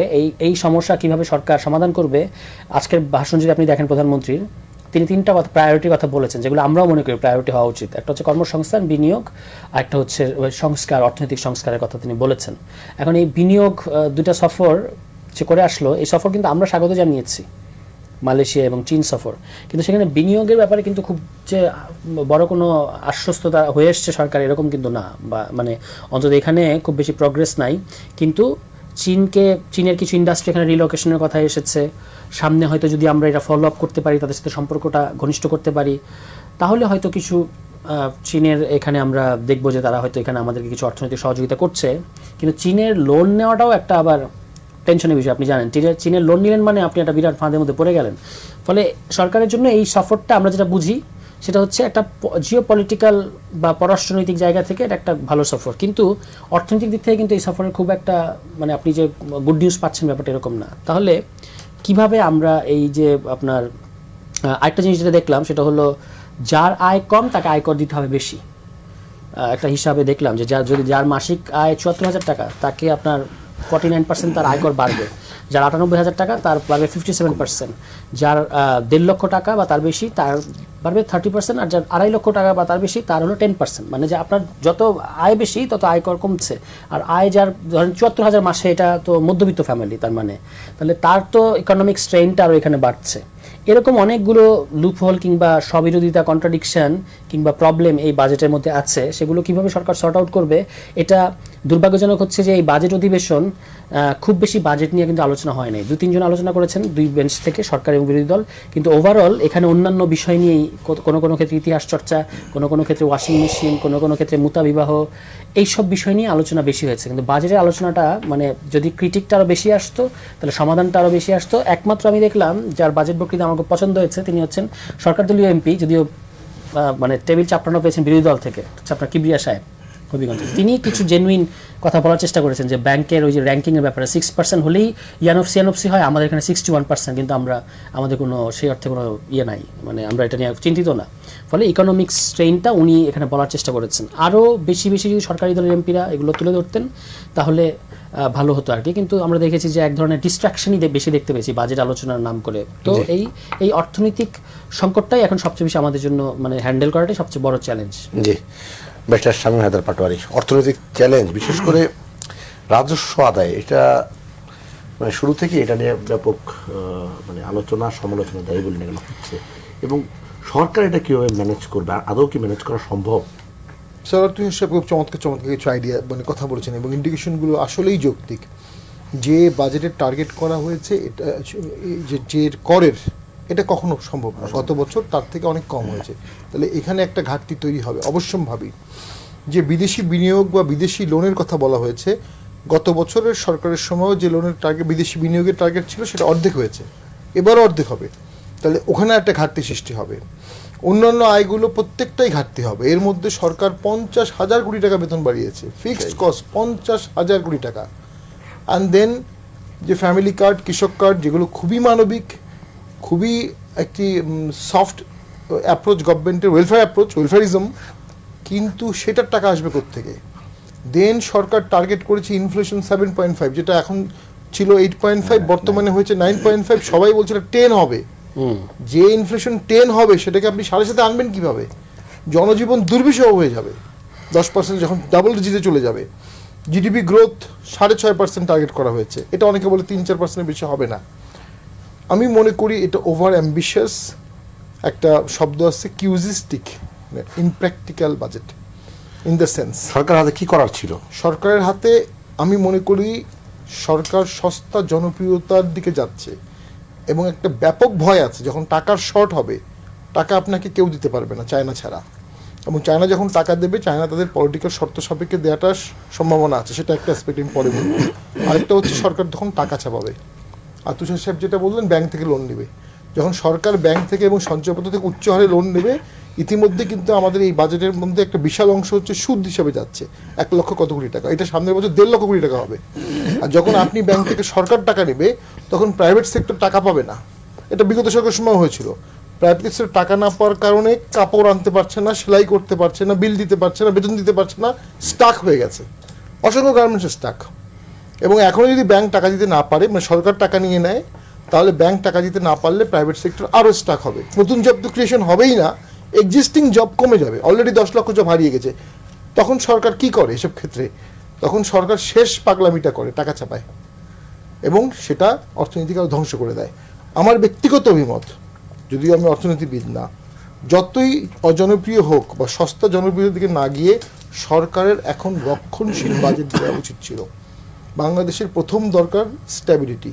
এই সমস্যা কিভাবে সরকার সমাধান করবে। আজকের ভাষণ যদি আপনি দেখেন প্রধানমন্ত্রীর, তিনি 3টা কথা প্রায়োরিটির কথা বলেছেন, যেগুলো আমরাও মনে করি প্রায়োরিটি হওয়া উচিত। একটা হচ্ছে কর্মসংস্থান, বিনিয়োগ, আর একটা হচ্ছে সংস্কার, অর্থনৈতিক সংস্কারের কথা তিনি বলেছেন। এখন এই বিনিয়োগ 2টা সফর সে করে আসলো, এই সফর কিন্তু আমরা স্বাগত জানিয়েছি, মালয়েশিয়া এবং চীন সফর। কিন্তু সেখানে বিনিয়োগের ব্যাপারে কিন্তু খুব যে বড় কোনো আশ্বস্ততা হয়ে এসছে সরকার, এরকম কিন্তু না, বা মানে অন্তত এখানে খুব বেশি প্রগ্রেস নাই। কিন্তু চীনের কিছু ইন্ডাস্ট্রি এখানে রিলোকেশনের কথা এসেছে। সামনে হয়তো যদি আমরা এটা ফলো আপ করতে পারি, তাদের সাথে সম্পর্কটা ঘনিষ্ঠ করতে পারি, তাহলে হয়তো কিছু চীনের এখানে আমরা দেখবো যে তারা হয়তো এখানে আমাদেরকে কিছু অর্থনৈতিক সহযোগিতা করছে। কিন্তু চীনের লোন নেওয়াটাও একটা আবার টেনশনের বিষয়। আপনি জানেন চীনের লোন নিলেন মানে আপনি একটা বিরাট ফাঁদের মধ্যে পড়ে গেলেন। ফলে সরকারের জন্য এই সফরটা আমরা যেটা বুঝি, সেটা হচ্ছে একটা জিও পলিটিক্যাল বা পররাষ্ট্রনৈতিক জায়গা থেকে এটা একটা ভালো সফর, কিন্তু অর্থনৈতিক দিক থেকে কিন্তু এই সফরের খুব একটা মানে আপনি যে গুড নিউজ পাচ্ছেন ব্যাপারটা এরকম না। তাহলে কিভাবে আমরা এই যে আপনার আরেকটা জিনিস যেটা দেখলাম সেটা হলো যার আয় কম তাকে আয়কর দিতে হবে বেশি। একটা হিসাবে দেখলাম যে যার মাসিক আয় ৭৪,০০০ টাকা তাকে আপনার 49% তার আয়কর বাড়বে, যার ৯৮,০০০ টাকা তার বাড়বে 57%, যার ১.৫ লক্ষ টাকা বা তার বেশি তার বাড়বে 30%, আর যার ২.৫ লক্ষ টাকা বা তার বেশি তার হলো 10%। মানে যে আপনার যত আয় বেশি তত আয়কর কমছে। আর আয় যার ধরেন ৭৪,০০০ মাসে, এটা তো মধ্যবিত্ত ফ্যামিলি, তার মানে তাহলে তার তো ইকোনমিক স্ট্রেইনটা আরও এখানে বাড়ছে। এরকম অনেকগুলো লুপহোল কিংবা স্ববিরোধিতা, কন্ট্রাডিকশন কিংবা প্রবলেম এই বাজেটের মধ্যে আছে, সেগুলো কিভাবে সরকার সর্ট আউট করবে। এটা দুর্ভাগ্যজনক হচ্ছে যে এই বাজেট অধিবেশন খুব বেশি বাজেট নিয়ে কিন্তু আলোচনা হয় নাই। ২-৩ জন আলোচনা করেছেন ২ বেঞ্চ থেকে, সরকার এবং বিরোধী দল, কিন্তু ওভারঅল এখানে অন্যান্য বিষয় নিয়েই কোনো কোনো ক্ষেত্রে ইতিহাস চর্চা, কোনো কোনো ক্ষেত্রে ওয়াশিং মেশিন, কোনো কোনো ক্ষেত্রে মুতা বিবাহ, এইসব বিষয় নিয়ে আলোচনা বেশি হয়েছে। কিন্তু বাজেটের আলোচনাটা মানে যদি ক্রিটিকটা আরও বেশি আসতো তাহলে সমাধানটা আরও বেশি আসতো। একমাত্র আমি দেখলাম যার বাজেট বক্তৃতা আমার খুব পছন্দ হয়েছে, তিনি হচ্ছেন সরকার দলীয় এমপি, যদিও মানে টেবিল চাপড়ানো পেয়েছেন বিরোধী দল থেকে, আপনার কিবরিয়া সাহেব হবিগঞ্জ। তিনি কিছু জেনুইন কথা বলার চেষ্টা করেছেন যে ব্যাংকের ওই যে র্যাঙ্কিংয়ের ব্যাপারে 6% হলেই ইয়ানফসি হয়, আমাদের এখানে 61%, কিন্তু আমাদের কোনো সেই অর্থে কোনো ইয়ে নাই, মানে আমরা এটা নিয়ে চিন্তিত না। ফলে ইকোনমিক স্ট্রেইনটা উনি এখানে বলার চেষ্টা করেছেন। আরও বেশি বেশি যদি সরকারি দলের এমপিরা এগুলো তুলে ধরতেন তাহলে ভালো হতো আর কি। কিন্তু আমরা দেখেছি যে এক ধরনের ডিস্ট্রাকশনই বেশি দেখতে পেয়েছি বাজেট আলোচনার নাম করে। তো এই অর্থনৈতিক সংকটটাই এখন সবচেয়ে বেশি আমাদের জন্য মানে হ্যান্ডেল করাটাই সবচেয়ে বড় চ্যালেঞ্জ। জি, ব্যারিস্টার শামীম হায়দার পাটোয়ারি, অর্থনৈতিক চ্যালেঞ্জ বিশেষ করে রাজস্ব আদায়, এটা মানে শুরু থেকে এটা নিয়ে ব্যাপক মানে আলোচনা সমালোচনা দায়ী বলে নেওয়া হচ্ছে, এবং সরকার এটা কীভাবে ম্যানেজ করবে, আদৌ কি ম্যানেজ করা সম্ভব? স্যার তুমি সব খুব চমৎকার কিছু আইডিয়া মানে কথা বলেছেন, এবং ইন্ডিকেশনগুলো আসলেই যৌক্তিক। যে বাজেটের টার্গেট করা হয়েছে এটা যে করের, এটা কখনো সম্ভব না। গত বছর তার থেকে অনেক কম হয়েছে, তাহলে এখানে একটা ঘাটতি তৈরি হবে অবশ্যম্ভাবী। যে বিদেশি বিনিয়োগ বা বিদেশি লোনের কথা বলা হয়েছে, গত বছরের সরকারের সময়ও যে লোনের টার্গেট, বিদেশি বিনিয়োগের টার্গেট ছিল, সেটা অর্ধেক হয়েছে, এবারও অর্ধেক হবে। তাহলে ওখানে একটা ঘাটতি সৃষ্টি হবে। অন্যান্য আয়গুলো প্রত্যেকটাই ঘাটতি হবে। এর মধ্যে সরকার 50,000 কোটি টাকা বেতন বাড়িয়েছে, ফিক্সড কস্ট 50,000 কোটি টাকা। অ্যান্ড দেন যে ফ্যামিলি কার্ড, কৃষক কার্ড, যেগুলো খুবই মানবিক, খুবই একটি সফট অ্যাপ্রোচ গভর্নমেন্টের, ওয়েলফেয়ার অ্যাপ্রোচ, ওয়েলফেয়ারিজম, কিন্তু সেটার টাকা আসবে কোত্থেকে? দেন সরকার টার্গেট করেছে ইনফ্লেশন 7.5, যেটা এখন ছিল 8.5, বর্তমানে হয়েছে 9.5। সবাই বলছে এটা 10 হবে। যে ইনফ্লেশন 10 হবে সেটাকে আপনি 7.5 আনবেন কিভাবে? জনজীবন দুর্বিষহ হয়ে যাবে 10% যখন ডাবল ডিজিটে চলে যাবে। জিডিপি গ্রোথ 6.5% টার্গেট করা হয়েছে, এটা অনেকে বলে 3-4% বেশি হবে না। আমি মনে করি এটা ওভার অ্যাম্বিশিয়াস, একটা শব্দ আছে কিউজিস্টিক, impractical budget in the sense. সরকার হাতে কি করার ছিল? সরকারের হাতে আমি মনে করি সরকার সস্তা জনপ্রিয়তার দিকে যাচ্ছে, এবং একটা ব্যাপক ভয় আছে যখন টাকার শর্ট হবে, টাকা আপনাকে কেউ দিতে পারবে না চায়না ছাড়া, এবং চায়না যখন টাকা দেবে, চায়না তাদের পলিটিক্যাল শর্ত সাপেক্ষে দেওয়াটার সম্ভাবনা আছে, সেটা একটা অ্যাসপেক্ট আমি পরে বলবো। আরেকটা হচ্ছে সরকার তখন টাকা ছাপাবে। আর তুষার সাহেব যেটা বললেন, ব্যাংক থেকে লোন নেবে। যখন সরকার ব্যাংক থেকে এবং সঞ্চয়পত্র থেকে উচ্চ হারে লোন নেবে, ইতিমধ্যে কিন্তু আমাদের এই বাজেটের মধ্যে একটা বিশাল অংশ হচ্ছে সুদ হিসাবে যাচ্ছে, 1 লক্ষ কত কোটি টাকা, এটা সামনের বছর 1.5 লক্ষ কোটি টাকা হবে। আর যখন আপনি ব্যাংক থেকে সরকার টাকা নেবে, তখন প্রাইভেট সেক্টর টাকা পাবে না। এটা বিগত সরকারের সময় হয়েছিল। প্রাইভেট সেক্টর টাকা না পাওয়ার কারণে কাপড় আনতে পারছে না, সেলাই করতে পারছে না, বিল দিতে পারছে না, বেতন দিতে পারছে না, স্টাক হয়ে গেছে, অসংখ্য গার্মেন্টসের স্টাক। এবং এখনও যদি ব্যাংক টাকা দিতে না পারে, মানে সরকার টাকা নিয়ে নেয়, তাহলে ব্যাংক টাকা দিতে না পারলে প্রাইভেট সেক্টর আরও স্টাক হবে। নতুন জব তো ক্রিয়েশন হবেই না, এক্সিস্টিং জব কমে যাবে। অলরেডি 10 লক্ষ জব হারিয়ে গেছে। তখন সরকার কি করে এসব ক্ষেত্রে? তখন সরকার শেষ পাগলামিটা করে, টাকা চাপায়, এবং সেটা অর্থনীতিকে আরও ধ্বংস করে দেয়। আমার ব্যক্তিগত অভিমত, যদিও আমি অর্থনীতিবিদ না, যতই অজনপ্রিয় হোক বা সস্তা জনপ্রিয়তার দিকে না গিয়ে সরকারের এখন রক্ষণশীল বাজেট দেওয়া উচিত ছিল। বাংলাদেশের প্রথম দরকার স্ট্যাবিলিটি,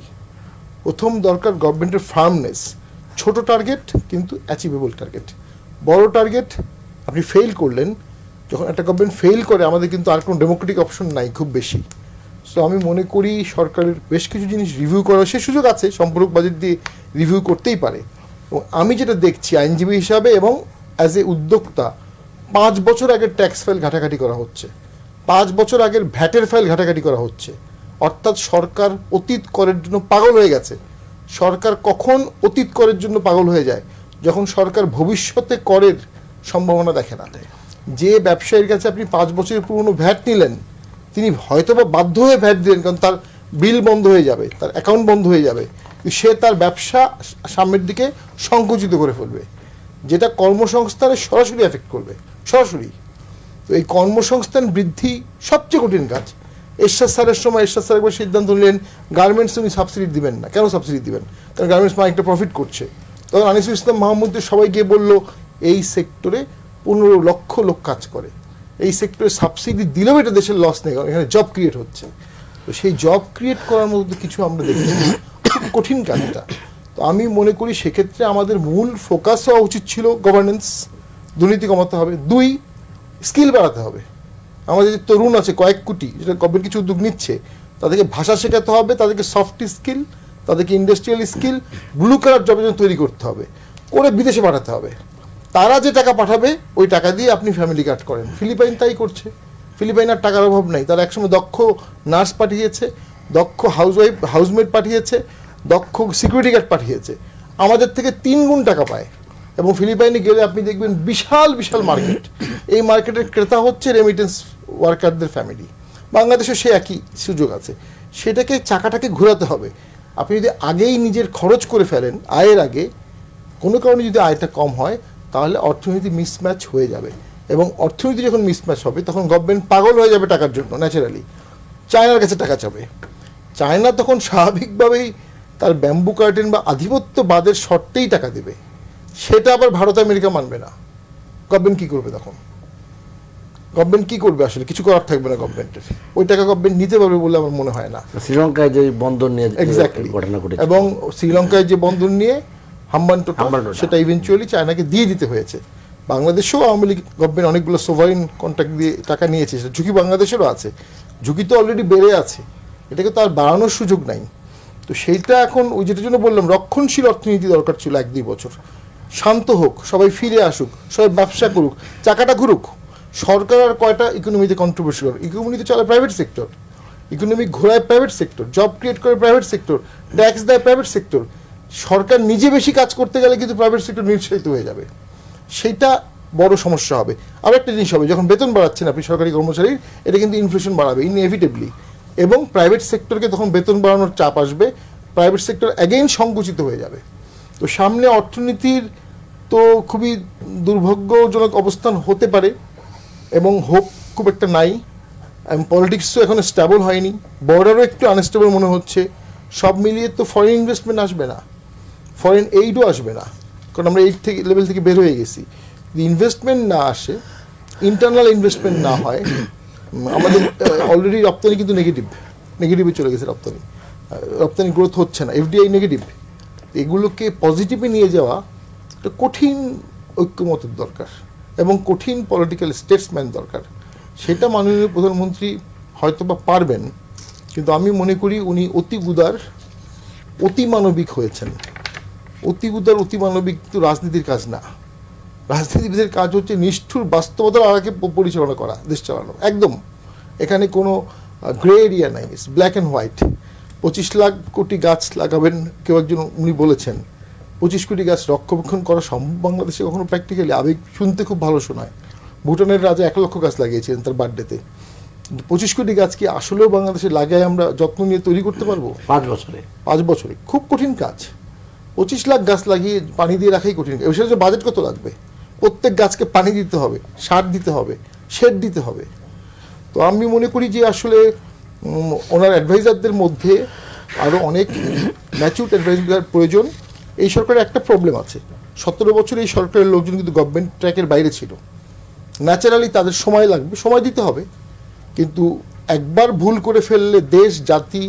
প্রথম দরকার গভর্নমেন্টের ফার্মনেস। ছোট টার্গেট কিন্তু অ্যাচিভেবল টার্গেট। বড় টার্গেট আপনি ফেল করলেন, যখন একটা গভর্নমেন্ট ফেল করে, আমাদের কিন্তু আর কোনো ডেমোক্রেটিক অপশন নাই খুব বেশি। সো আমি মনে করি সরকারের বেশ কিছু জিনিস রিভিউ করার সে সুযোগ আছে, সম্পূরক বাজেট দিয়ে রিভিউ করতেই পারে। এবং আমি যেটা দেখছি আইনজীবী হিসাবে এবং অ্যাজ এ উদ্যোক্তা 5 বছর আগের ট্যাক্স ফাইল ঘাটাঘাটি করা হচ্ছে, 5 বছর আগের ভ্যাটের ফাইল ঘাটাঘাটি করা হচ্ছে। অর্থাৎ সরকার অতীত করের জন্য পাগল হয়ে গেছে। সরকার কখন অতীত করের জন্য পাগল হয়ে যায়? যখন সরকার ভবিষ্যতে করের সম্ভাবনা দেখে না। যে ব্যবসায়ীর কাছে আপনি 5 বছরের পুরনো ভ্যাট নিলেন, তিনি হয়তোবা বাধ্য হয়ে ভ্যাট দিলেন, কারণ তার বিল বন্ধ হয়ে যাবে, তার অ্যাকাউন্ট বন্ধ হয়ে যাবে, সে তার ব্যবসা সামনের দিকে সংকুচিত করে ফেলবে, যেটা কর্মসংস্থানে সরাসরি এফেক্ট করবে, সরাসরি। তো এই কর্মসংস্থান বৃদ্ধি সবচেয়ে কঠিন কাজ। এরশাদ স্যারের সময় এরশাদ স্যার একবার সিদ্ধান্ত নিলেন গার্মেন্টস উনি সাবসিডি দিবেন না। কেন সাবসিডি দিবেন? কারণ গার্মেন্টস অনেকটা প্রফিট করছে। তখন আনিসুল ইসলাম মাহমুদের সবাই গিয়ে বলল এই সেক্টরে 15 লক্ষ লোক কাজ করে, এই সেক্টরে সাবসিডি দিলেও এটা দেশের লস নেই, কারণ এখানে জব ক্রিয়েট হচ্ছে। তো সেই জব ক্রিয়েট করার মধ্যে কিছু আমরা দেখছি, খুব কঠিন কাজটা। তো আমি মনে করি সেক্ষেত্রে আমাদের মূল ফোকাস হওয়া উচিত ছিল গভর্নেন্স, দুর্নীতি কমাতে হবে। 2, স্কিল বাড়াতে হবে। আমাদের যে তরুণ আছে কয়েক কোটি, যেটা গভর্নমেন্ট কিছু উদ্যোগ নিচ্ছে, তাদেরকে ভাষা শেখাতে হবে, তাদেরকে সফট স্কিল, তাদেরকে ইন্ডাস্ট্রিয়াল স্কিল, ব্লু কালার জবের জন্য তৈরি করতে হবে, করে বিদেশে পাঠাতে হবে। তারা যে টাকা পাঠাবে ওই টাকা দিয়ে আপনি ফ্যামিলি কার্ড করেন। ফিলিপাইন তাই করছে। ফিলিপাইন আর টাকার অভাব নাই। তারা একসময় দক্ষ নার্স পাঠিয়েছে, দক্ষ হাউসমেট পাঠিয়েছে, দক্ষ সিকিউরিটি গার্ড পাঠিয়েছে, আমাদের থেকে 3 গুণ টাকা পায়। এবং ফিলিপাইনে গেলে আপনি দেখবেন বিশাল বিশাল মার্কেট। এই মার্কেটের ক্রেতা হচ্ছে রেমিটেন্স ওয়ার্কারদের ফ্যামিলি। বাংলাদেশে সে একই সুযোগ আছে। সেটাকে চাকাটাকে ঘোরাতে হবে। আপনি যদি আগেই নিজের খরচ করে ফেলেন, আয়ের আগে কোনো কারণে যদি আয়টা কম হয়, তাহলে অর্থনীতি মিসম্যাচ হয়ে যাবে। এবং অর্থনীতি যখন মিসম্যাচ হবে, তখন গভর্নমেন্ট পাগল হয়ে যাবে টাকার জন্য, ন্যাচারালি চায়নার কাছে টাকা চাবে। চায়না তখন স্বাভাবিকভাবেই তার ব্যাম্বু কার্টেন বা আধিপত্যবাদের শর্তেই টাকা দেবে। সেটা আবার ভারত আমেরিকা মানবে না। গভর্নমেন্ট কী করবে তখন? গভর্নমেন্ট কী করবে? আসলে কিছু করার থাকবে না গভর্নমেন্টের। ওই টাকা গভর্নমেন্ট নিতে পারবে বলে আমার মনে হয় না। শ্রীলঙ্কায় যে বন্দর নিয়ে এক্স্যাক্টলি ঘটনা ঘটেছে, এবং শ্রীলঙ্কায় যে বন্দর নিয়ে হাম্বানটোটা, হাম্বানটোটা, সেটা ইভেনচুয়ালি চায়নাকে দিয়ে দিতে হয়েছে। বাংলাদেশেও আওয়ামী লীগ গভর্নমেন্ট অনেকগুলো সোভারিন কন্ট্রাক্ট দিয়ে টাকা নিয়েছে, সেটা ঝুঁকি বাংলাদেশেরও আছে। ঝুঁকি তো অলরেডি বেড়ে আছে, এটাকে তো আর বাড়ানোর সুযোগ নাই। তো সেইটা এখন ওই যেটার জন্য বললাম, রক্ষণশীল অর্থনীতি দরকার ছিল 1-2 বছর। শান্ত হোক, সবাই ফিরে আসুক, সবাই ব্যবসা করুক, চাকাটা ঘুরুক। সরকার আর কয়টা ইকোনমিতে কন্ট্রিবিউশন করে? ইকোনমিতে চলে প্রাইভেট সেক্টর, ইকোনমি ঘোরায় প্রাইভেট সেক্টর, জব ক্রিয়েট করে প্রাইভেট সেক্টর, ট্যাক্স দেয় প্রাইভেট সেক্টর। সরকার নিজে বেশি কাজ করতে গেলে কিন্তু প্রাইভেট সেক্টর নিরুৎসাহিত হয়ে যাবে। সেইটা বড় সমস্যা হবে। আর একটা জিনিস হবে, যখন বেতন বাড়াচ্ছেন আপনি সরকারি কর্মচারীর, এটা কিন্তু ইনফ্লেশন বাড়াবে ইনএভিটেবলি। এবং প্রাইভেট সেক্টরকে তখন বেতন বাড়ানোর চাপ আসবে, প্রাইভেট সেক্টর অ্যাগেইন সংকুচিত হয়ে যাবে। তো সামনে অর্থনীতির তো খুবই দুর্ভাগ্যজনক অবস্থান হতে পারে, এবং হোপ খুব একটা নাই। পলিটিক্সও এখন স্টেবল হয়নি, বর্ডারও একটু আনস্টেবল মনে হচ্ছে। সব মিলিয়ে তো ফরেন ইনভেস্টমেন্ট আসবে না, ফরেন এইডও আসবে না, কারণ আমরা এইড থেকে লেভেল থেকে বের হয়ে গেছি। যদি ইনভেস্টমেন্ট না আসে, ইন্টারনাল ইনভেস্টমেন্ট না হয়, আমাদের অলরেডি রপ্তানি কিন্তু নেগেটিভে চলে গেছে। রপ্তানি গ্রোথ হচ্ছে না, এফডিআই নেগেটিভ। এগুলোকে পজিটিভে নিয়ে যাওয়া একটা কঠিন ঐক্যমতের দরকার এবং কঠিন পলিটিক্যাল স্টেটসম্যান দরকার। সেটা মাননীয় প্রধানমন্ত্রী হয়তোবা পারবেন, কিন্তু আমি মনে করি উনি অতি উদার, অতিমানবিক হয়েছেন। অতি উদার, অতিমানবিক কিন্তু রাজনীতির কাজ না। রাজনীতিবিদের কাজ হচ্ছে নিষ্ঠুর বাস্তবতার আগে পরিচালনা করা, দেশ চালানো। একদম এখানে কোনো গ্রে এরিয়া নাই, it's black and white. 25 lakh কোটি গাছ লাগাবেন কেউ একজন, উনি বলেছেন। 25 কোটি গাছ রক্ষণাবেক্ষণ করা সম্ভব বাংলাদেশে কখনো প্র্যাকটিক্যালি? আবেগ শুনতে খুব ভালো শোনায়। ভুটানের রাজা 1 লক্ষ গাছ লাগিয়েছিলেন তার বার্থডেতে। 25 কোটি গাছ কি আসলেও বাংলাদেশে লাগায় আমরা যত্ন নিয়ে তৈরি করতে পারবো? 5 বছরে খুব কঠিন কাজ। 25 লাখ গাছ লাগিয়ে পানি দিয়ে রাখাই কঠিন। এবার যে বাজেট কত লাগবে? প্রত্যেক গাছকে পানি দিতে হবে, সার দিতে হবে, শেড দিতে হবে। তো আমি মনে করি যে আসলে ওনার অ্যাডভাইজারদের মধ্যে আরও অনেক ম্যাচিউরড অ্যাডভাইজার প্রয়োজন। এই সরকারের একটা প্রবলেম আছে, 17 বছর এই সরকারের লোকজন কিন্তু গভর্নমেন্ট ট্র্যাকের বাইরে ছিল। ন্যাচারালি তাদের সময় লাগবে, সময় দিতে হবে। কিন্তু একবার ভুল করে ফেললে দেশ, জাতি,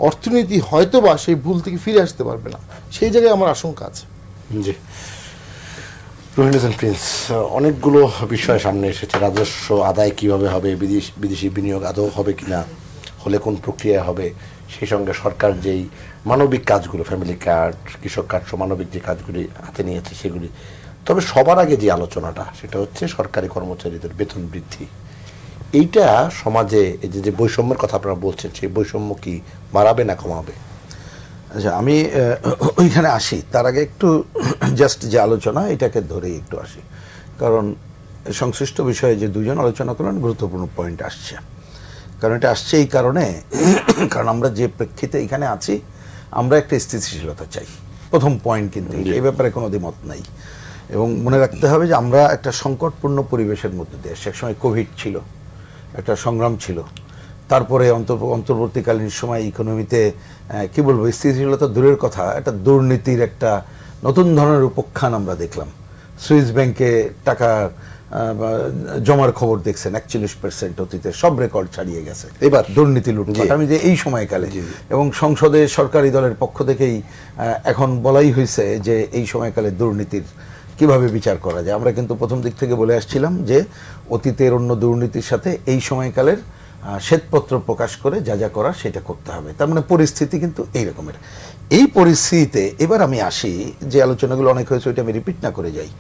অর্থনীতি হয়তোবা সেই ভুল থেকে ফিরে আসতে পারবে না। সেই জায়গায় আমার আশঙ্কা আছে। জি, রহিন হোসেন প্রিন্স, অনেকগুলো বিষয় সামনে এসেছে। রাজস্ব আদায় কিভাবে হবে, বিদেশি বিনিয়োগ আদৌ হবে কিনা, হলে কোন প্রক্রিয়া হবে, সেই সঙ্গে সরকার যেই মানবিক কাজগুলো, ফ্যামিলি কার্ড, কৃষক কার্ড সহ মানবিক যে কাজগুলি হাতে নিয়েছে, সেগুলি তবে সবার আগে যে আলোচনাটা সেটা হচ্ছে সরকারি কর্মচারীদের বেতন বৃদ্ধি। এইটা সমাজে এই যে বৈষম্যের কথা আপনারা বলছেন, সেই বৈষম্য কি বাড়াবে না কমাবে? আচ্ছা, আমি ওইখানে আসি, তার আগে একটু জাস্ট যে আলোচনা এটাকে ধরেই একটু আসি, কারণ সংশ্লিষ্ট বিষয়ে যে দুজন আলোচনা করলেন গুরুত্বপূর্ণ পয়েন্ট আসছে। কারণ এটা আসছে এই কারণে, কারণ আমরা যে প্রেক্ষিতে এখানে আছি, আমরা একটা স্থিতিশীলতা চাই, প্রথম পয়েন্ট। কিন্তু এই ব্যাপারে কোনো দ্বিমত নাই। এবং মনে রাখতে হবে যে আমরা একটা সংকটপূর্ণ পরিবেশের মধ্যে দিয়ে আসছি। একসময় কোভিড ছিল, একটা সংগ্রাম ছিল, তারপরে অন্তর্বর্তীকালীন সময় ইকোনমিতে কি বলবো, স্থিতিশীলতা দূরের কথা, একটা দুর্নীতির একটা নতুন ধরনের উপখ্যান আমরা দেখলাম। সুইস ব্যাংকে টাকা জমার খবর দেখছেন 41% অতীতে সব রেকর্ড ছাড়িয়ে গেছে। এবার দুর্নীতি লুটপাট, আমি যে এই সময়কালে, এবং সংসদে সরকারি দলের পক্ষ থেকেই এখন বলাই হয়েছে যে এই সময়কালে দুর্নীতির কিভাবে বিচার করা যায়। আমরা কিন্তু প্রথম দিক থেকে বলে আসছিলাম যে অতীতের অন্য দুর্নীতির সাথে এই সময়কালের শ্বেতপত্র প্রকাশ করে যা যা করা সেটা করতে হবে। তার মানে পরিস্থিতি কিন্তু এই রকমের। এই পরিস্থিতিতে এবার আমি আসি, যে আলোচনাগুলো অনেক হয়েছে ওইটা আমি রিপিট না করে যাই।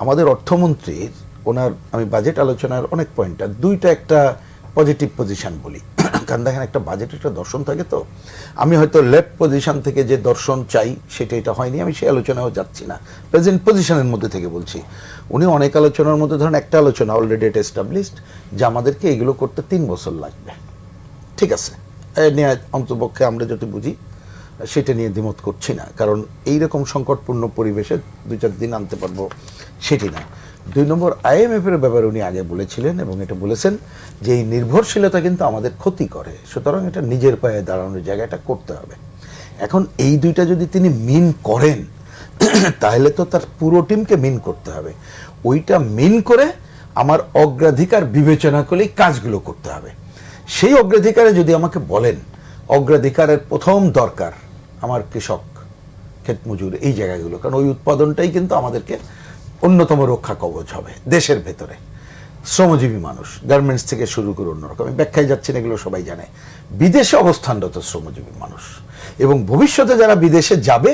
আমাদের অর্থমন্ত্রীর ওনার, আমি বাজেট আলোচনার অনেক পয়েন্টটা দুইটা একটা পজিটিভ পজিশন বলি, কারণ দেখেন একটা বাজেট একটা দর্শন থাকে। তো আমি হয়তো লেফট পজিশন থেকে যে দর্শন চাই সেটা এটা হয়নি, আমি সেই আলোচনাও যাচ্ছি না, প্রেজেন্ট পজিশনের মধ্যে থেকে বলছি। উনি অনেক আলোচনার মধ্যে ধরেন একটা আলোচনা অলরেডি এটা এস্টাবলিশড যে আমাদেরকে এগুলো করতে 3 বছর লাগবে। ঠিক আছে, নিয়ে অন্তপক্ষে আমরা যদি বুঝি সেটা নিয়ে দ্বিমত করছি না, কারণ এইরকম সংকটপূর্ণ পরিবেশে 2-4 দিন আনতে পারবো সেটি না। 2 নম্বর, IMF এর ব্যাপারে উনি আগে বলেছিলেন এবং এটা বলেছেন যে এই নির্ভরশীলতা কিন্তু আমাদের ক্ষতি করে, সুতরাং এটা নিজের পায়ে দাঁড়ানোর জায়গাটা করতে হবে। এখন এই দুইটা যদি তিনি মিন করেন তাহলে তো তার পুরো টিমকে মিন করতে হবে। ওইটা মিন করে আমার অগ্রাধিকার বিবেচনা করলেই কাজগুলো করতে হবে। সেই অগ্রাধিকারে যদি আমাকে বলেন অগ্রাধিকারের প্রথম দরকার আমার কৃষক, ক্ষেত মজুর, এই জায়গাগুলো, কারণ ওই উৎপাদনটাই কিন্তু আমাদেরকে অন্যতম রক্ষা কবচ হবে দেশের ভেতরে। শ্রমজীবী মানুষ, গার্মেন্টস থেকে শুরু করে অন্যরকম, আমি ব্যাখ্যায় যাচ্ছি না, এগুলো সবাই জানে। বিদেশে অবস্থানরত শ্রমজীবী মানুষ এবং ভবিষ্যতে যারা বিদেশে যাবে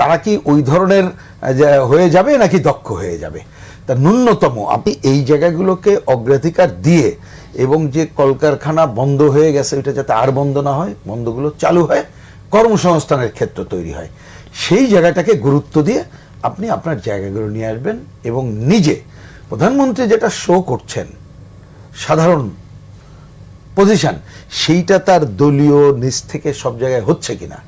তারা কি ওই ধরনের হয়ে যাবে নাকি দক্ষ হয়ে যাবে, তা ন্যূনতম আপনি এই জায়গাগুলোকে অগ্রাধিকার দিয়ে, এবং যে কলকারখানা বন্ধ হয়ে গেছে ওইটা যাতে আর বন্ধ না হয়, বন্ধগুলো চালু হয়, কর্মসংস্থানের ক্ষেত্র তৈরি হয়, সেই জায়গাটাকে গুরুত্ব দিয়ে আপনি আপনার জায়গাগুলো নিয়ে আসবেন। এবং নিজে প্রধানমন্ত্রী যেটা শো করছেন সাধারণ পজিশন, সেইটা তার দলীয় নিচ থেকে সব জায়গায় হচ্ছে কিনা,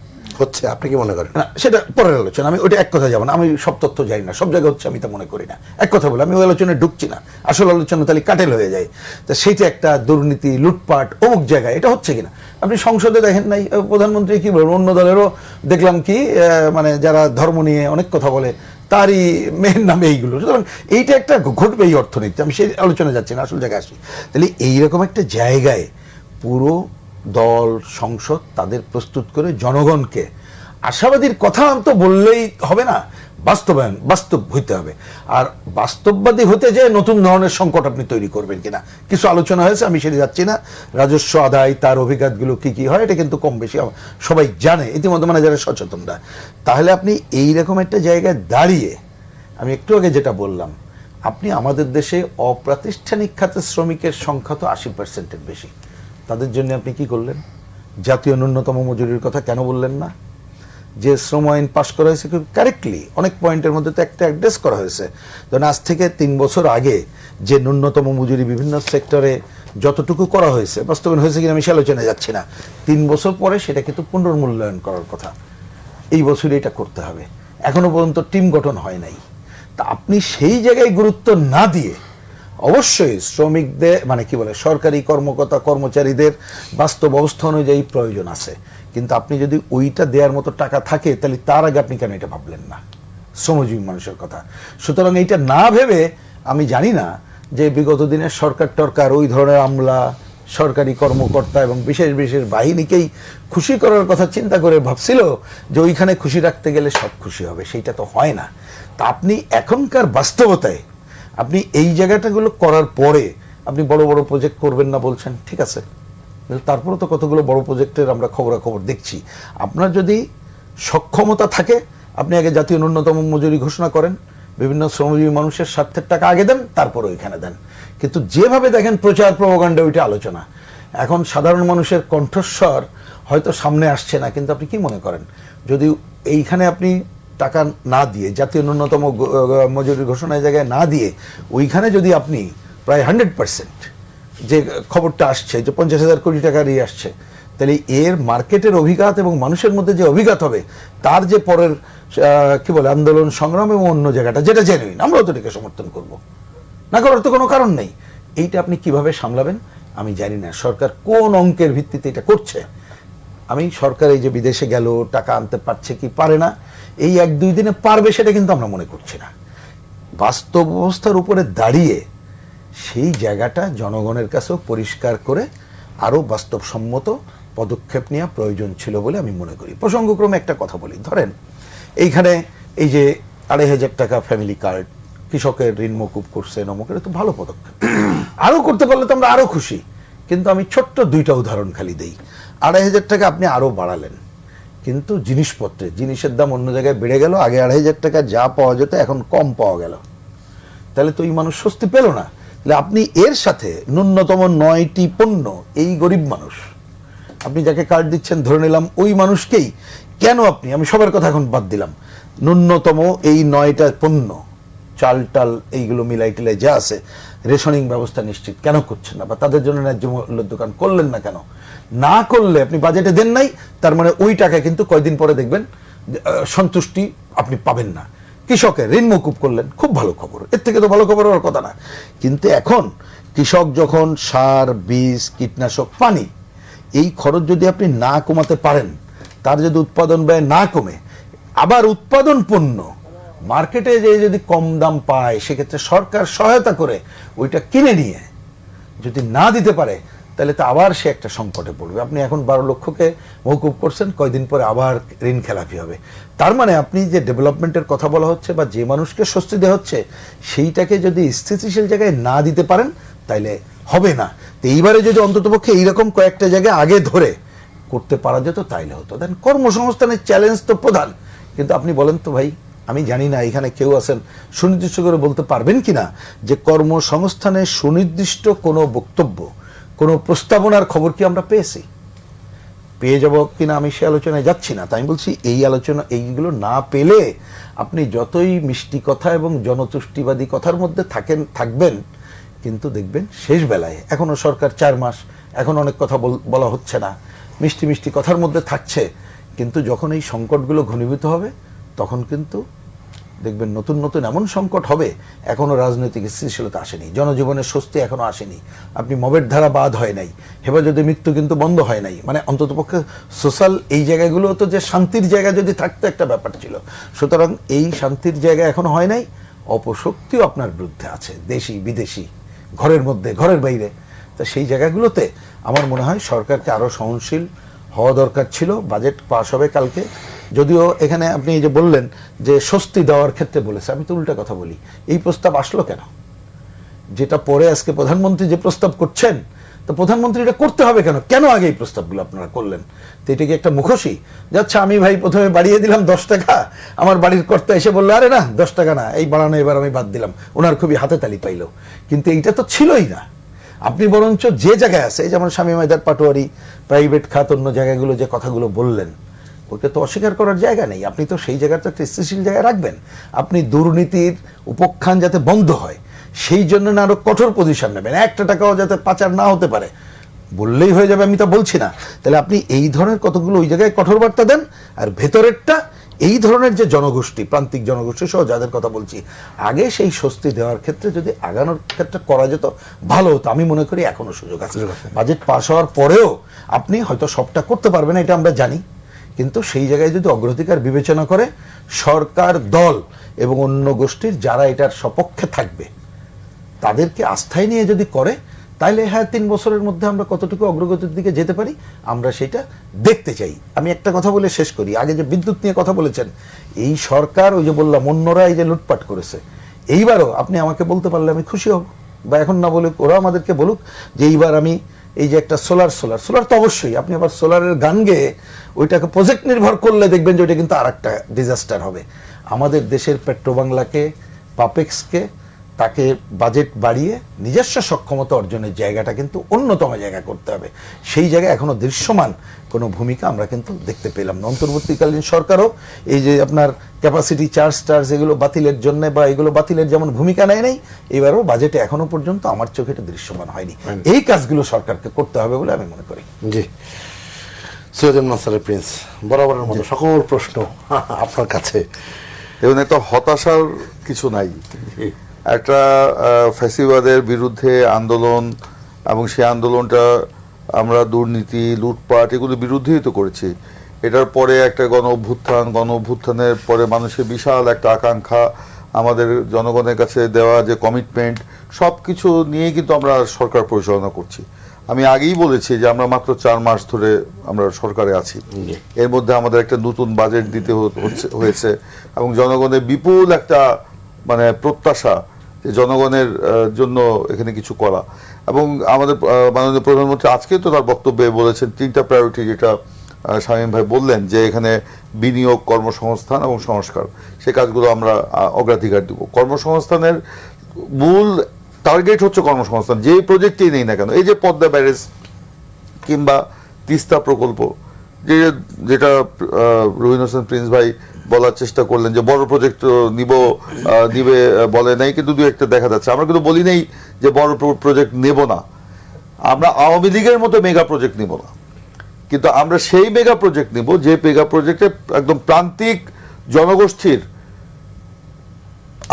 হচ্ছে, আপনি কি মনে করেন? না সেটা পরের আলোচনা, আমি ওইটা এক কথা যাব না, আমি সব তথ্য জানি না, সব জায়গায় হচ্ছে আমি তা মনে করি না। এক কথা বলে আমি ওই আলোচনায় ঢুকছি না, আসল আলোচনা তাহলে কাটেল হয়ে যায়। তা সেইটা একটা দুর্নীতি, লুটপাট অমুক জায়গায় এটা হচ্ছে কিনা, আপনি সংসদে দেখেন নাই প্রধানমন্ত্রী কি বলবেন, অন্য দলেরও দেখলাম কি মানে যারা ধর্ম নিয়ে অনেক কথা বলে তারই মেয়ের নামে এইগুলো। সুতরাং এইটা একটা ঘটবে এই অর্থনীতি, আমি সেই আলোচনা যাচ্ছি না, আসল জায়গায় আসি। তাহলে এইরকম একটা জায়গায় পুরো দল, সংসদ তাদের প্রস্তুত করে জনগণকে আশাবাদীর কথা তো বললেই হবে না, বাস্তবায়ন, বাস্তব হইতে হবে। আর বাস্তববাদী হতে যায় নতুন ধরনের সংকট আপনি তৈরি করবেন কিনা, কিছু আলোচনা হয়েছে, আমি সেটা যাচ্ছি না। রাজস্ব আদায়, তার অভিঘাতগুলো কি কি হয় এটা কিন্তু কম বেশি সবাই জানে ইতিমধ্যে, মানে যারা সচেতনরা। তাহলে আপনি এইরকম একটা জায়গায় দাঁড়িয়ে, আমি একটু আগে যেটা বললাম, আপনি আমাদের দেশে অপ্রাতিষ্ঠানিক খাতে শ্রমিকের সংখ্যা তো 80%-এর বেশি। তাদের জন্য আপনি কি করলেন? জাতীয় ন্যূনতম মজুরির কথা কেন বললেন না? যে শ্রম আইন পাশ করা হয়েছে খুব কারেক্টলি, অনেক পয়েন্টের মধ্যে তো একটা অ্যাড্রেস করা হয়েছে। ধরুন আজ থেকে 3 বছর আগে যে ন্যূনতম মজুরি বিভিন্ন সেক্টরে যতটুকু করা হয়েছে, বাস্তবায়ন হয়েছে কিনা আমি সে আলোচনায় যাচ্ছি না। 3 বছর পরে সেটা কিন্তু পুনর্মূল্যায়ন করার কথা, এই বছরই এটা করতে হবে। এখনো পর্যন্ত টিম গঠন হয় নাই। তা আপনি সেই জায়গায় গুরুত্ব না দিয়ে অবশ্যই শ্রমিকদের, মানে কি বলে, সরকারি কর্মকর্তা কর্মচারীদের বাস্তব অবস্থা অনুযায়ী প্রয়োজন আছে, কিন্তু আপনি যদি ওইটা দেওয়ার মতো টাকা থাকে তাহলে তার আগে আপনি কেন এটা ভাবলেন না, শ্রমজীবী মানুষের কথা। সুতরাং এইটা না ভেবে, আমি জানি না যে বিগত দিনের সরকার টরকার ওই ধরনের আমলা, সরকারি কর্মকর্তা এবং বিশেষ বিশেষ বাহিনীকেই খুশি করার কথা চিন্তা করে ভাবছিল যে ওইখানে খুশি রাখতে গেলে সব খুশি হবে, সেইটা তো হয় না। তা আপনি এখনকার বাস্তবতায় আপনি এই জায়গাটাগুলো করার পরে আপনি বড় বড় প্রজেক্ট করবেন না বলছেন, ঠিক আছে, তারপরে তো কতগুলো বড় প্রজেক্টের আমরা খবরাখবর দেখছি। আপনার যদি সক্ষমতা থাকে আপনি আগে জাতীয় ন্যূনতম মজুরি ঘোষণা করেন, বিভিন্ন শ্রমজীবী মানুষের স্বার্থের টাকা আগে দেন, তারপর ওইখানে দেন। কিন্তু যেভাবে দেখেন প্রচার প্রপাগান্ডা, ওইটা আলোচনা। এখন সাধারণ মানুষের কণ্ঠস্বর হয়তো সামনে আসছে না, কিন্তু আপনি কি মনে করেন যদি এইখানে আপনি টাকা না দিয়ে, জাতীয় ন্যূনতম মজুরি ঘোষণার জায়গায় না দিয়ে, ওইখানে যদি আপনি প্রায় 100% যে খবরটা আসছে যে 50,000 কোটি টাকা দিয়ে আসছে, তাহলে এর মার্কেটের অভিঘাত এবং মানুষের মধ্যে যে অভিঘাত হবে, তার যে পরের কি বলে আন্দোলন সংগ্রাম এবং অন্য জায়গাটা যেটা জেনুইন, আমরাও তো এটাকে সমর্থন করব, না করার তো কোনো কারণ নেই। এইটা আপনি কিভাবে সামলাবেন আমি জানি না। সরকার কোন অঙ্কের ভিত্তিতে এটা করছে। আমি সরকার এই যে বিদেশে গেল, টাকা আনতে পারছে কি পারে না, এই 1-2 দিনে পারবে সেটা কিন্তু আমরা মনে করছি না। বাস্তব অবস্থার উপরে দাঁড়িয়ে সেই জায়গাটা জনগণের কাছেও পরিষ্কার করে আরও বাস্তবসম্মত পদক্ষেপ নেওয়া প্রয়োজন ছিল বলে আমি মনে করি। প্রসঙ্গক্রমে একটা কথা বলি, ধরেন এইখানে এই যে 2,500 টাকা ফ্যামিলি কার্ড, কৃষকের ঋণ মকুব করছে, নমকের, তো ভালো পদক্ষেপ, আরও করতে পারলে তো আমরা আরও খুশি। কিন্তু আমি ছোট্ট 2টা উদাহরণ খালি দেই। 2,500 টাকা আপনি আরও বাড়ালেন, কিন্তু জিনিসের দাম অন্য জায়গায় বেড়ে গেল। আগে 2,500 টাকা যা পাওয়া যেত এখন কম পাওয়া গেল, তাহলে তো এই মানুষ স্বস্তি পেল না। তাহলে আপনি এর সাথে ন্যূনতম 9টি পণ্য, এই গরিব মানুষ, আপনি যাকে কার্ড দিচ্ছেন ধরে নিলাম ওই মানুষকেই কেন আপনি, আমি সবার কথা এখন বাদ দিলাম, ন্যূনতম এই 9টা পণ্য, চাল টাল এইগুলো মিলাই টিলাই যা আছে, রেশনিং ব্যবস্থা নিশ্চিত কেন করছেন না, বা তাদের জন্য ন্যায্য মূল্যের দোকান করলেন না কেন? না করলে আপনি বাজেটে দেন নাই, তার মানে ওই টাকা কিন্তু কয়দিন পরে দেখবেন সন্তুষ্টি আপনি পাবেন না। কৃষকের ঋণ মকুব করলেন, খুব ভালো খবর, এর থেকে তো ভালো খবর হওয়ার কথা না। কিন্তু এখন কৃষক যখন সার, বীজ, কীটনাশক, পানি, এই খরচ যদি আপনি না কমাতে পারেন, তার যদি উৎপাদন ব্যয় না কমে, আবার উৎপাদন পণ্য মার্কেটে যে যদি কম দাম পায়, সেক্ষেত্রে সরকার সহায়তা করে ওইটা কিনে নিয়ে যদি না দিতে পারে, তাহলে তো আবার সে একটা সংকটে পড়বে। আপনি এখন 12 লক্ষকে মওকুফ করছেন, কয়দিন পরে আবার ঋণ খেলাপি হবে। তার মানে আপনি যে ডেভেলপমেন্টের কথা বলা হচ্ছে বা যে মানুষকে স্বস্তি দেওয়া হচ্ছে, সেইটাকে যদি স্থিতিশীল জায়গায় না দিতে পারেন, তাইলে হবে না। তো এইবারে যদি অন্ততপক্ষে এইরকম কয়েকটা জায়গায় আগে ধরে করতে পারা যেত, তাইলে হতো। দেন কর্মসংস্থানের চ্যালেঞ্জ তো প্রধান। কিন্তু আপনি বলেন তো ভাই, আমি জানি না এখানে কেউ আছেন সুনির্দিষ্ট করে বলতে পারবেন কিনা যে কর্মসংস্থানের সুনির্দিষ্ট কোনো বক্তব্য, কোনো প্রস্তাবনার খবর কি আমরা পেয়েছি? পেয়ে যাব কিনা আমি সে আলোচনায় যাচ্ছি না। তাই আমি বলছি এই আলোচনা, এইগুলো না পেলে আপনি যতই মিষ্টি কথা এবং জনতুষ্টিবাদী কথার মধ্যে থাকবেন, কিন্তু দেখবেন শেষ বেলায়, এখনো সরকার 4 মাস, এখন অনেক কথা বলা হচ্ছে না, মিষ্টি মিষ্টি কথার মধ্যে থাকছে, কিন্তু যখন এই সংকটগুলো ঘনীভূত হবে, তখন কিন্তু দেখবেন নতুন নতুন এমন সংকট হবে, এখনো রাজনৈতিক স্থিতিশীলতা আসেনি, জনজীবনের স্বস্তি এখনো আসেনি, আপনি মবের ধারা বাদ হয় নাই, হেফাজতে মৃত্যু কিন্তু বন্ধ হয় নাই, মানে অন্ততপক্ষে সোশ্যাল এই জায়গাগুলো তো যে শান্তির জায়গা যদি থাকতো একটা ব্যাপার ছিল। সুতরাং এই শান্তির জায়গা এখনো হয় নাই। অপশক্তিও আপনার বিরুদ্ধে আছে, দেশি বিদেশি, ঘরের মধ্যে ঘরের বাইরে। তা সেই জায়গাগুলোতে আমার মনে হয় সরকারকে আরও সহনশীল হওয়া দরকার ছিল। বাজেট পাস হবে কালকে, যদিও এখানে আপনি এই যে বললেন যে স্বস্তি দেওয়ার ক্ষেত্রে বলেছে, আমি তো উল্টা কথা বলি, এই প্রস্তাব আসলো কেন? যেটা পরে আজকে প্রধানমন্ত্রী যে প্রস্তাব করছেন, তো প্রধানমন্ত্রী এটা করতে হবে কেন? কেন আগে এই প্রস্তাবগুলো আপনারা করলেন? তো এটা কি একটা মুখোশী? যাচ্ছে আমি ভাই প্রথমে বাড়িয়ে দিলাম 10 টাকা, আমার বাড়ির কর্তা এসে বললো আরে না 10 টাকা না, এই বাড়ানো এবার আমি বাদ দিলাম, ওনার খুবই হাতে তালি পাইল। কিন্তু এইটা তো ছিলই না। আপনি বরঞ্চ যে জায়গায় আছে, যেমন শামীম হায়দার পাটোয়ারি, প্রাইভেট খাত, অন্য জায়গাগুলো যে কথাগুলো বললেন, ওকে তো অস্বীকার করার জায়গা নেই। আপনি তো সেই জায়গাটা একটা স্থিতিশীল জায়গায় রাখবেন। আপনি দুর্নীতির উপখ্যান যাতে বন্ধ হয়, সেই জন্য না আরো কঠোর পজিশন নেবেন, 1 টাকাও যাতে পাচার না হতে পারে, বললেই হয়ে যাবে আমি তা বলছি না। তাহলে আপনি এই ধরনের কতগুলো ওই জায়গায় কঠোর বার্তা দেন, আর ভেতরেরটা এই ধরনের যে জনগোষ্ঠী, প্রান্তিক জনগোষ্ঠী সহ যাদের কথা বলছি, আগে সেই স্বস্তি দেওয়ার ক্ষেত্রে যদি আগানোর ক্ষেত্রে করা যেত ভালো হতো। আমি মনে করি এখনো সুযোগ আছে। বাজেট পাস হওয়ার পরেও আপনি হয়তো সবটা করতে পারবেন, এটা আমরা জানি, কিন্তু সেই জায়গায় যদি অগ্রাধিকার বিবেচনা করে সরকার, দল এবং অন্য গোষ্ঠীর যারা এটার সপক্ষে থাকবে, তাদেরকে আস্থায় নিয়ে যদি করে, তাইলে হ্যাঁ 3 বছরের মধ্যে আমরা কতটুকু অগ্রগতির দিকে যেতে পারি আমরা সেটা দেখতে চাই। আমি একটা কথা বলে শেষ করি, আগে যে বিদ্যুৎ নিয়ে কথা বলেছেন, এই সরকার ওই যে বললাম অন্যরা এই যে লুটপাট করেছে, এইবারও আপনি আমাকে বলতে পারলে আমি খুশি হব, বা এখন না বলুক, ওরা আমাদেরকে বলুক যে এইবার আমি এই যে একটা সোলার তো অবশ্যই, আপনি আবার সোলারের গান গেয়ে ওইটাকে প্রজেক্ট নির্ভর করলে দেখবেন যে ওইটা কিন্তু আর একটা ডিজাস্টার হবে। আমাদের দেশের পেট্রোবাংলাকে পাপেক্সকে তাকে বাজেট বাড়িয়ে নিজস্ব সক্ষমতা অর্জনের জায়গাটা কিন্তু অন্যতম জায়গা করতে হবে। সেই জায়গায় এখনো দৃশ্যমান কোনো ভূমিকা আমরা কিন্তু দেখতে পেলাম না। অন্তর্বর্তীকালীন সরকারও এই যে আপনার ক্যাপাসিটি চার্জ এগুলো বাতিলের জন্য বা এগুলো বাতিলের যেমন ভূমিকা নেয় নাই, এবারও বাজেটে এখনো পর্যন্ত আমার চোখে এটা দৃশ্যমান হয়নি। এই কাজগুলো সরকারকে করতে হবে বলে আমি মনে করি। জি, সৈয়দ নাসার প্রিন্স, বরাবরের মতো সকল প্রশ্ন আপনার কাছে। এবং একটা হতাশার কিছু নাই। একটা ফ্যাসিবাদের বিরুদ্ধে আন্দোলন, এবং সেই আন্দোলনটা আমরা দুর্নীতি, লুটপাট এগুলোর বিরুদ্ধেই তো করেছি। এটার পরে একটা গণ অভ্যুত্থানের পরে মানুষের বিশাল একটা আকাঙ্ক্ষা, আমাদের জনগণের কাছে দেওয়া যে কমিটমেন্ট, সব কিছু নিয়ে কিন্তু আমরা সরকার পরিচালনা করছি। আমি আগেই বলেছি যে আমরা মাত্র 4 মাস ধরে আমরা সরকারে আছি। এর মধ্যে আমাদের একটা নতুন বাজেট দিতে হয়েছে, এবং জনগণের বিপুল একটা মানে প্রত্যাশা যে জনগণের জন্য এখানে কিছু করা। এবং আমাদের মাননীয় প্রধানমন্ত্রী আজকে তো তার বক্তব্যে বলেছেন 3টা প্রায়োরিটি, যেটা শামীম ভাই বললেন যে এখানে বিনিয়োগ, কর্মসংস্থান এবং সংস্কার, সে কাজগুলো আমরা অগ্রাধিকার দেব। কর্মসংস্থানের মূল টার্গেট হচ্ছে কর্মসংস্থান, যেই প্রজেক্টেই নেই না কেন। এই যে পদ্মা ব্যারেজ কিংবা তিস্তা প্রকল্প, যেটা রহিন হোসেন প্রিন্স ভাই বলার চেষ্টা করলেন যে বড় প্রজেক্ট নিবে বলে নাই, কিন্তু দু একটা দেখা যাচ্ছে। আমরা কিন্তু বলি নাই যে বড় প্রজেক্ট নেব না, আমরা আওয়ামী লীগের মতো মেগা প্রজেক্ট নিব না, কিন্তু আমরা সেই মেগা প্রজেক্ট নিব যে মেগা প্রজেক্টে একদম প্রান্তিক জনগোষ্ঠীর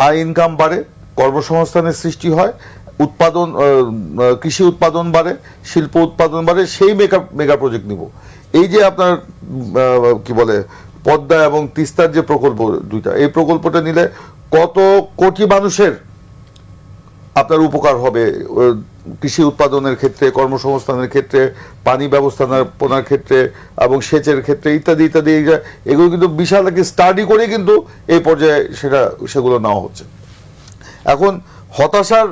আয় ইনকাম বাড়ে, কর্মসংস্থানের সৃষ্টি হয়, উৎপাদন, কৃষি উৎপাদন বাড়ে, শিল্প উৎপাদন বাড়ে, সেই মেগা প্রজেক্ট নিব। এই যে আপনার কি বলে পদ্মা এবং তিস্তার যে প্রকল্প দুইটা, এই প্রকল্পটা নিলে কত কোটি মানুষের আপনার উপকার হবে, কৃষি উৎপাদনের ক্ষেত্রে, কর্মসংস্থানের ক্ষেত্রে, পানি ব্যবস্থাপনার ক্ষেত্রে এবং সেচের ক্ষেত্রে ইত্যাদি ইত্যাদি। এগুলো কিন্তু বিশাল একটা স্টাডি করে কিন্তু এই পর্যায়ে সেগুলো নেওয়া হচ্ছে। এখন হতাশার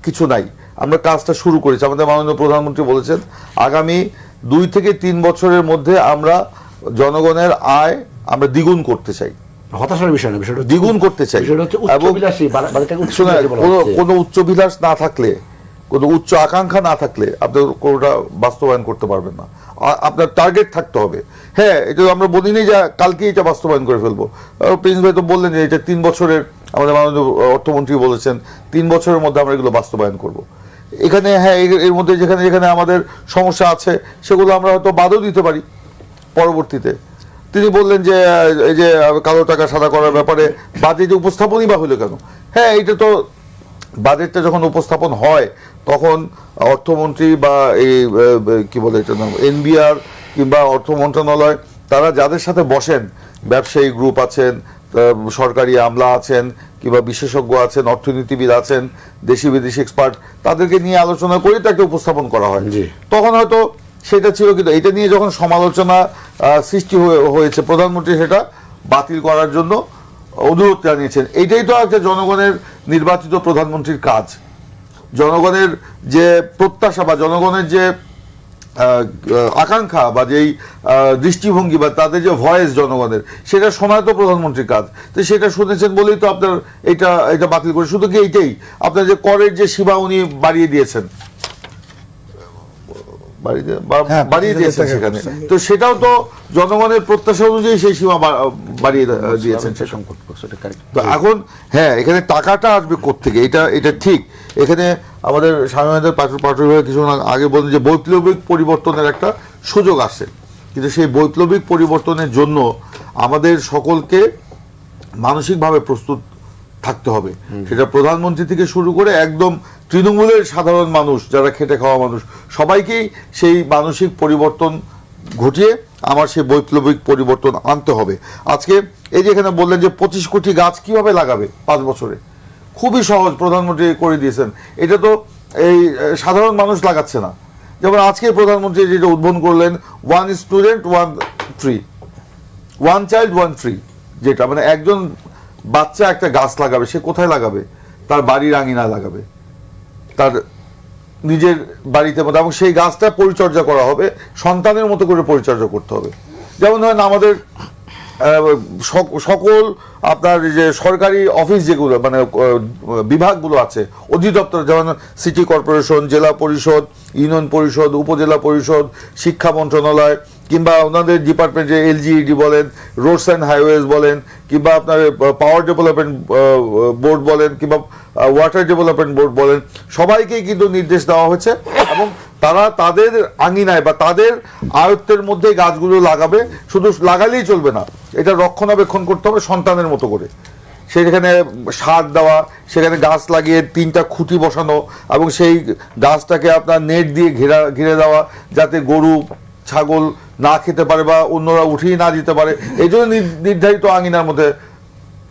কিছু নাই, আমরা কাজটা শুরু করেছি। আমাদের মাননীয় প্রধানমন্ত্রী বলেছেন আগামী 2 থেকে 3 বছরের মধ্যে আমরা জনগণের আয় আমরা দ্বিগুণ করতে চাই। হতাশার বিষয় না, বিষয়টা দ্বিগুণ করতে চাই। এবং কোনো উচ্চবিলাস না থাকলে, কোনো উচ্চ আকাঙ্ক্ষা না থাকলে আপনি কোনোটা বাস্তবায়ন করতে পারবেন না। আপনার টার্গেট থাকতে হবে। হ্যাঁ, এটা আমরা বলিনি যে কালকে এটা বাস্তবায়ন করে ফেলবো। প্রিন্স ভাই তো বললেন যে এটা 3 বছরের, আমাদের মাননীয় অর্থমন্ত্রী বলেছেন 3 বছরের মধ্যে আমরা এগুলো বাস্তবায়ন করব। এখানে হ্যাঁ, এর মধ্যে যেখানে যেখানে আমাদের সমস্যা আছে সেগুলো আমরা হয়তো বাদও দিতে পারি পরবর্তীতে। তিনি বললেন যে এই যে কালো টাকা সাদা করার ব্যাপারে বাজেট উপস্থাপনই বা হলো কেন? হ্যাঁ, এটা তো বাজেটটা যখন উপস্থাপন হয় তখন অর্থমন্ত্রী বা এই কি বলে এটার নাম এনবিআর কিংবা অর্থ মন্ত্রণালয়, তারা যাদের সাথে বসেন, ব্যবসায়ী গ্রুপ আছেন, সরকারি আমলা আছেন কিংবা বিশেষজ্ঞ আছেন, অর্থনীতিবিদ আছেন, দেশি বিদেশি এক্সপার্ট, তাদেরকে নিয়ে আলোচনা করে তাকে উপস্থাপন করা হয়। তখন হয়তো সেটা ছিল, কিন্তু এটা নিয়ে যখন সমালোচনা সৃষ্টি হয়েছে, প্রধানমন্ত্রী সেটা বাতিল করার জন্য অনুরোধ জানিয়েছেন। এইটাই তো একটা জনগণের নির্বাচিত প্রধানমন্ত্রীর কাজ। জনগণের যে প্রত্যাশা বা জনগণের যে আকাঙ্ক্ষা বা যেই দৃষ্টিভঙ্গি বা তাদের যে ভয়েস জনগণের, সেটা শোনা তো প্রধানমন্ত্রীর কাজ। তো সেটা শুনেছেন বলেই তো আপনার এটা বাতিল করে। শুধু কি এইটাই, আপনার যে করের যে সীমা উনি বাড়িয়ে দিয়েছেন, বাড়িয়ে দিয়েছেন সেখানে, তো সেটাও তো জনগণের প্রত্যাশা অনুযায়ী সেই সীমা বাড়িয়ে দিয়েছেন। তো এখন হ্যাঁ, এখানে টাকাটা আসবে কোত্থেকে, এটা ঠিক। এখানে আমাদের স্বামীদের পাটুর কিছু আগে বলেন যে বৈপ্লবিক পরিবর্তনের একটা সুযোগ আসে, কিন্তু সেই বৈপ্লবিক পরিবর্তনের জন্য আমাদের সকলকে মানসিকভাবে প্রস্তুত থাকতে হবে। সেটা প্রধানমন্ত্রী থেকে শুরু করে একদম তৃণমূলের সাধারণ মানুষ, যারা খেটে খাওয়া মানুষ, সবাইকেই সেই মানসিক পরিবর্তন ঘটিয়ে আমার সেই বৈপ্লবিক পরিবর্তন আনতে হবে। আজকে এই যে এখানে বললেন যে 25 কোটি গাছ কিভাবে লাগাবে 5 বছরে, খুবই সহজ, প্রধানমন্ত্রী করে দিয়েছেন। এটা তো এই সাধারণ মানুষ লাগাচ্ছে না। যেমন আজকে প্রধানমন্ত্রী যেটা উদ্বোধন করলেন, 1 স্টুডেন্ট 1 ট্রি, 1 চাইল্ড 1 ট্রি, যেটা মানে একজন বাচ্চা একটা গাছ লাগাবে। সে কোথায় লাগাবে? তার বাড়ির আঙিনায় লাগাবে, তার নিজের বাড়িতে মতো, এবং সেই গাছটা পরিচর্যা করা হবে, সন্তানের মতো করে পরিচর্যা করতে হবে। যেমন ধরেন আমাদের সকল আপনার যে সরকারি অফিস যেগুলো মানে বিভাগগুলো আছে, অধিদপ্তর, যেমন সিটি কর্পোরেশন, জেলা পরিষদ, ইউনিয়ন পরিষদ, উপজেলা পরিষদ, শিক্ষা মন্ত্রণালয়, কিংবা ওনাদের ডিপার্টমেন্টে এলজিইডি বলেন, রোডস অ্যান্ড হাইওয়েজ বলেন, কিংবা আপনার পাওয়ার ডেভেলপমেন্ট বোর্ড বলেন, কিংবা ওয়াটার ডেভেলপমেন্ট বোর্ড বলেন, সবাইকেই কিন্তু নির্দেশ দেওয়া হয়েছে এবং তারা তাদের আঙিনায় বা তাদের আয়ত্তের মধ্যে গাছগুলো লাগাবে। শুধু লাগালেই চলবে না, এটা রক্ষণাবেক্ষণ করতে হবে সন্তানের মতো করে। সেখানে সার দেওয়া, সেখানে গাছ লাগিয়ে 3টা খুঁটি বসানো এবং সেই গাছটাকে আপনার নেট দিয়ে ঘিরে দেওয়া, যাতে গরু ছাগল না খেতে পারে বা অন্যরা উঠিয়ে না দিতে পারে, এই জন্য নির্ধারিত আঙিনার মধ্যে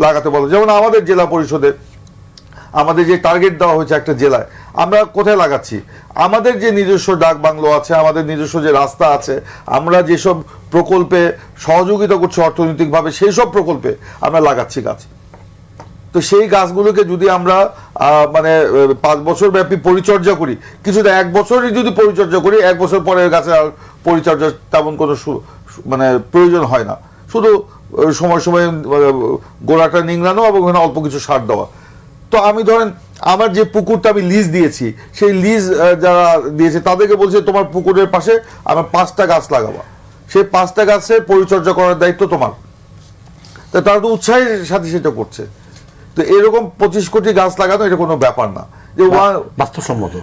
লাগাতে বলো। যেমন আমাদের জেলা পরিষদে আমাদের যে টার্গেট দেওয়া হয়েছে একটা জেলায়, আমরা কোথায় লাগাচ্ছি? আমাদের যে নিজস্ব ডাক বাংলো আছে, আমাদের নিজস্ব যে রাস্তা আছে, আমরা যেসব প্রকল্পে সহযোগিতা করছি অর্থনৈতিকভাবে, সেই সব প্রকল্পে আমরা লাগাচ্ছি গাছ। তো সেই গাছগুলোকে যদি আমরা মানে 5 বছর ব্যাপী পরিচর্যা করি, কিছুটা 1 বছরই যদি পরিচর্যা করি, 1 বছর পরে গাছের আর পরিচর্যা তেমন কোনো মানে প্রয়োজন হয় না। শুধু সময় সময় গোড়াটা নিংড়ানো এবং ওখানে অল্প কিছু সার দেওয়া। তো আমি ধরেন আমার যে পুকুরটা আমি লিজ দিয়েছি, সেই লিজ যারা দিয়েছে তাদেরকে বলছে তোমার পুকুরের পাশে আমার 5টা গাছ লাগাবা, সেই 5টা গাছের পরিচর্যা করার দায়িত্ব তোমার। তা তারা তো উৎসাহের সাথে সেটা করছে। তো এরকম 25 কোটি গাছ লাগানো এটা কোনো ব্যাপার না, যে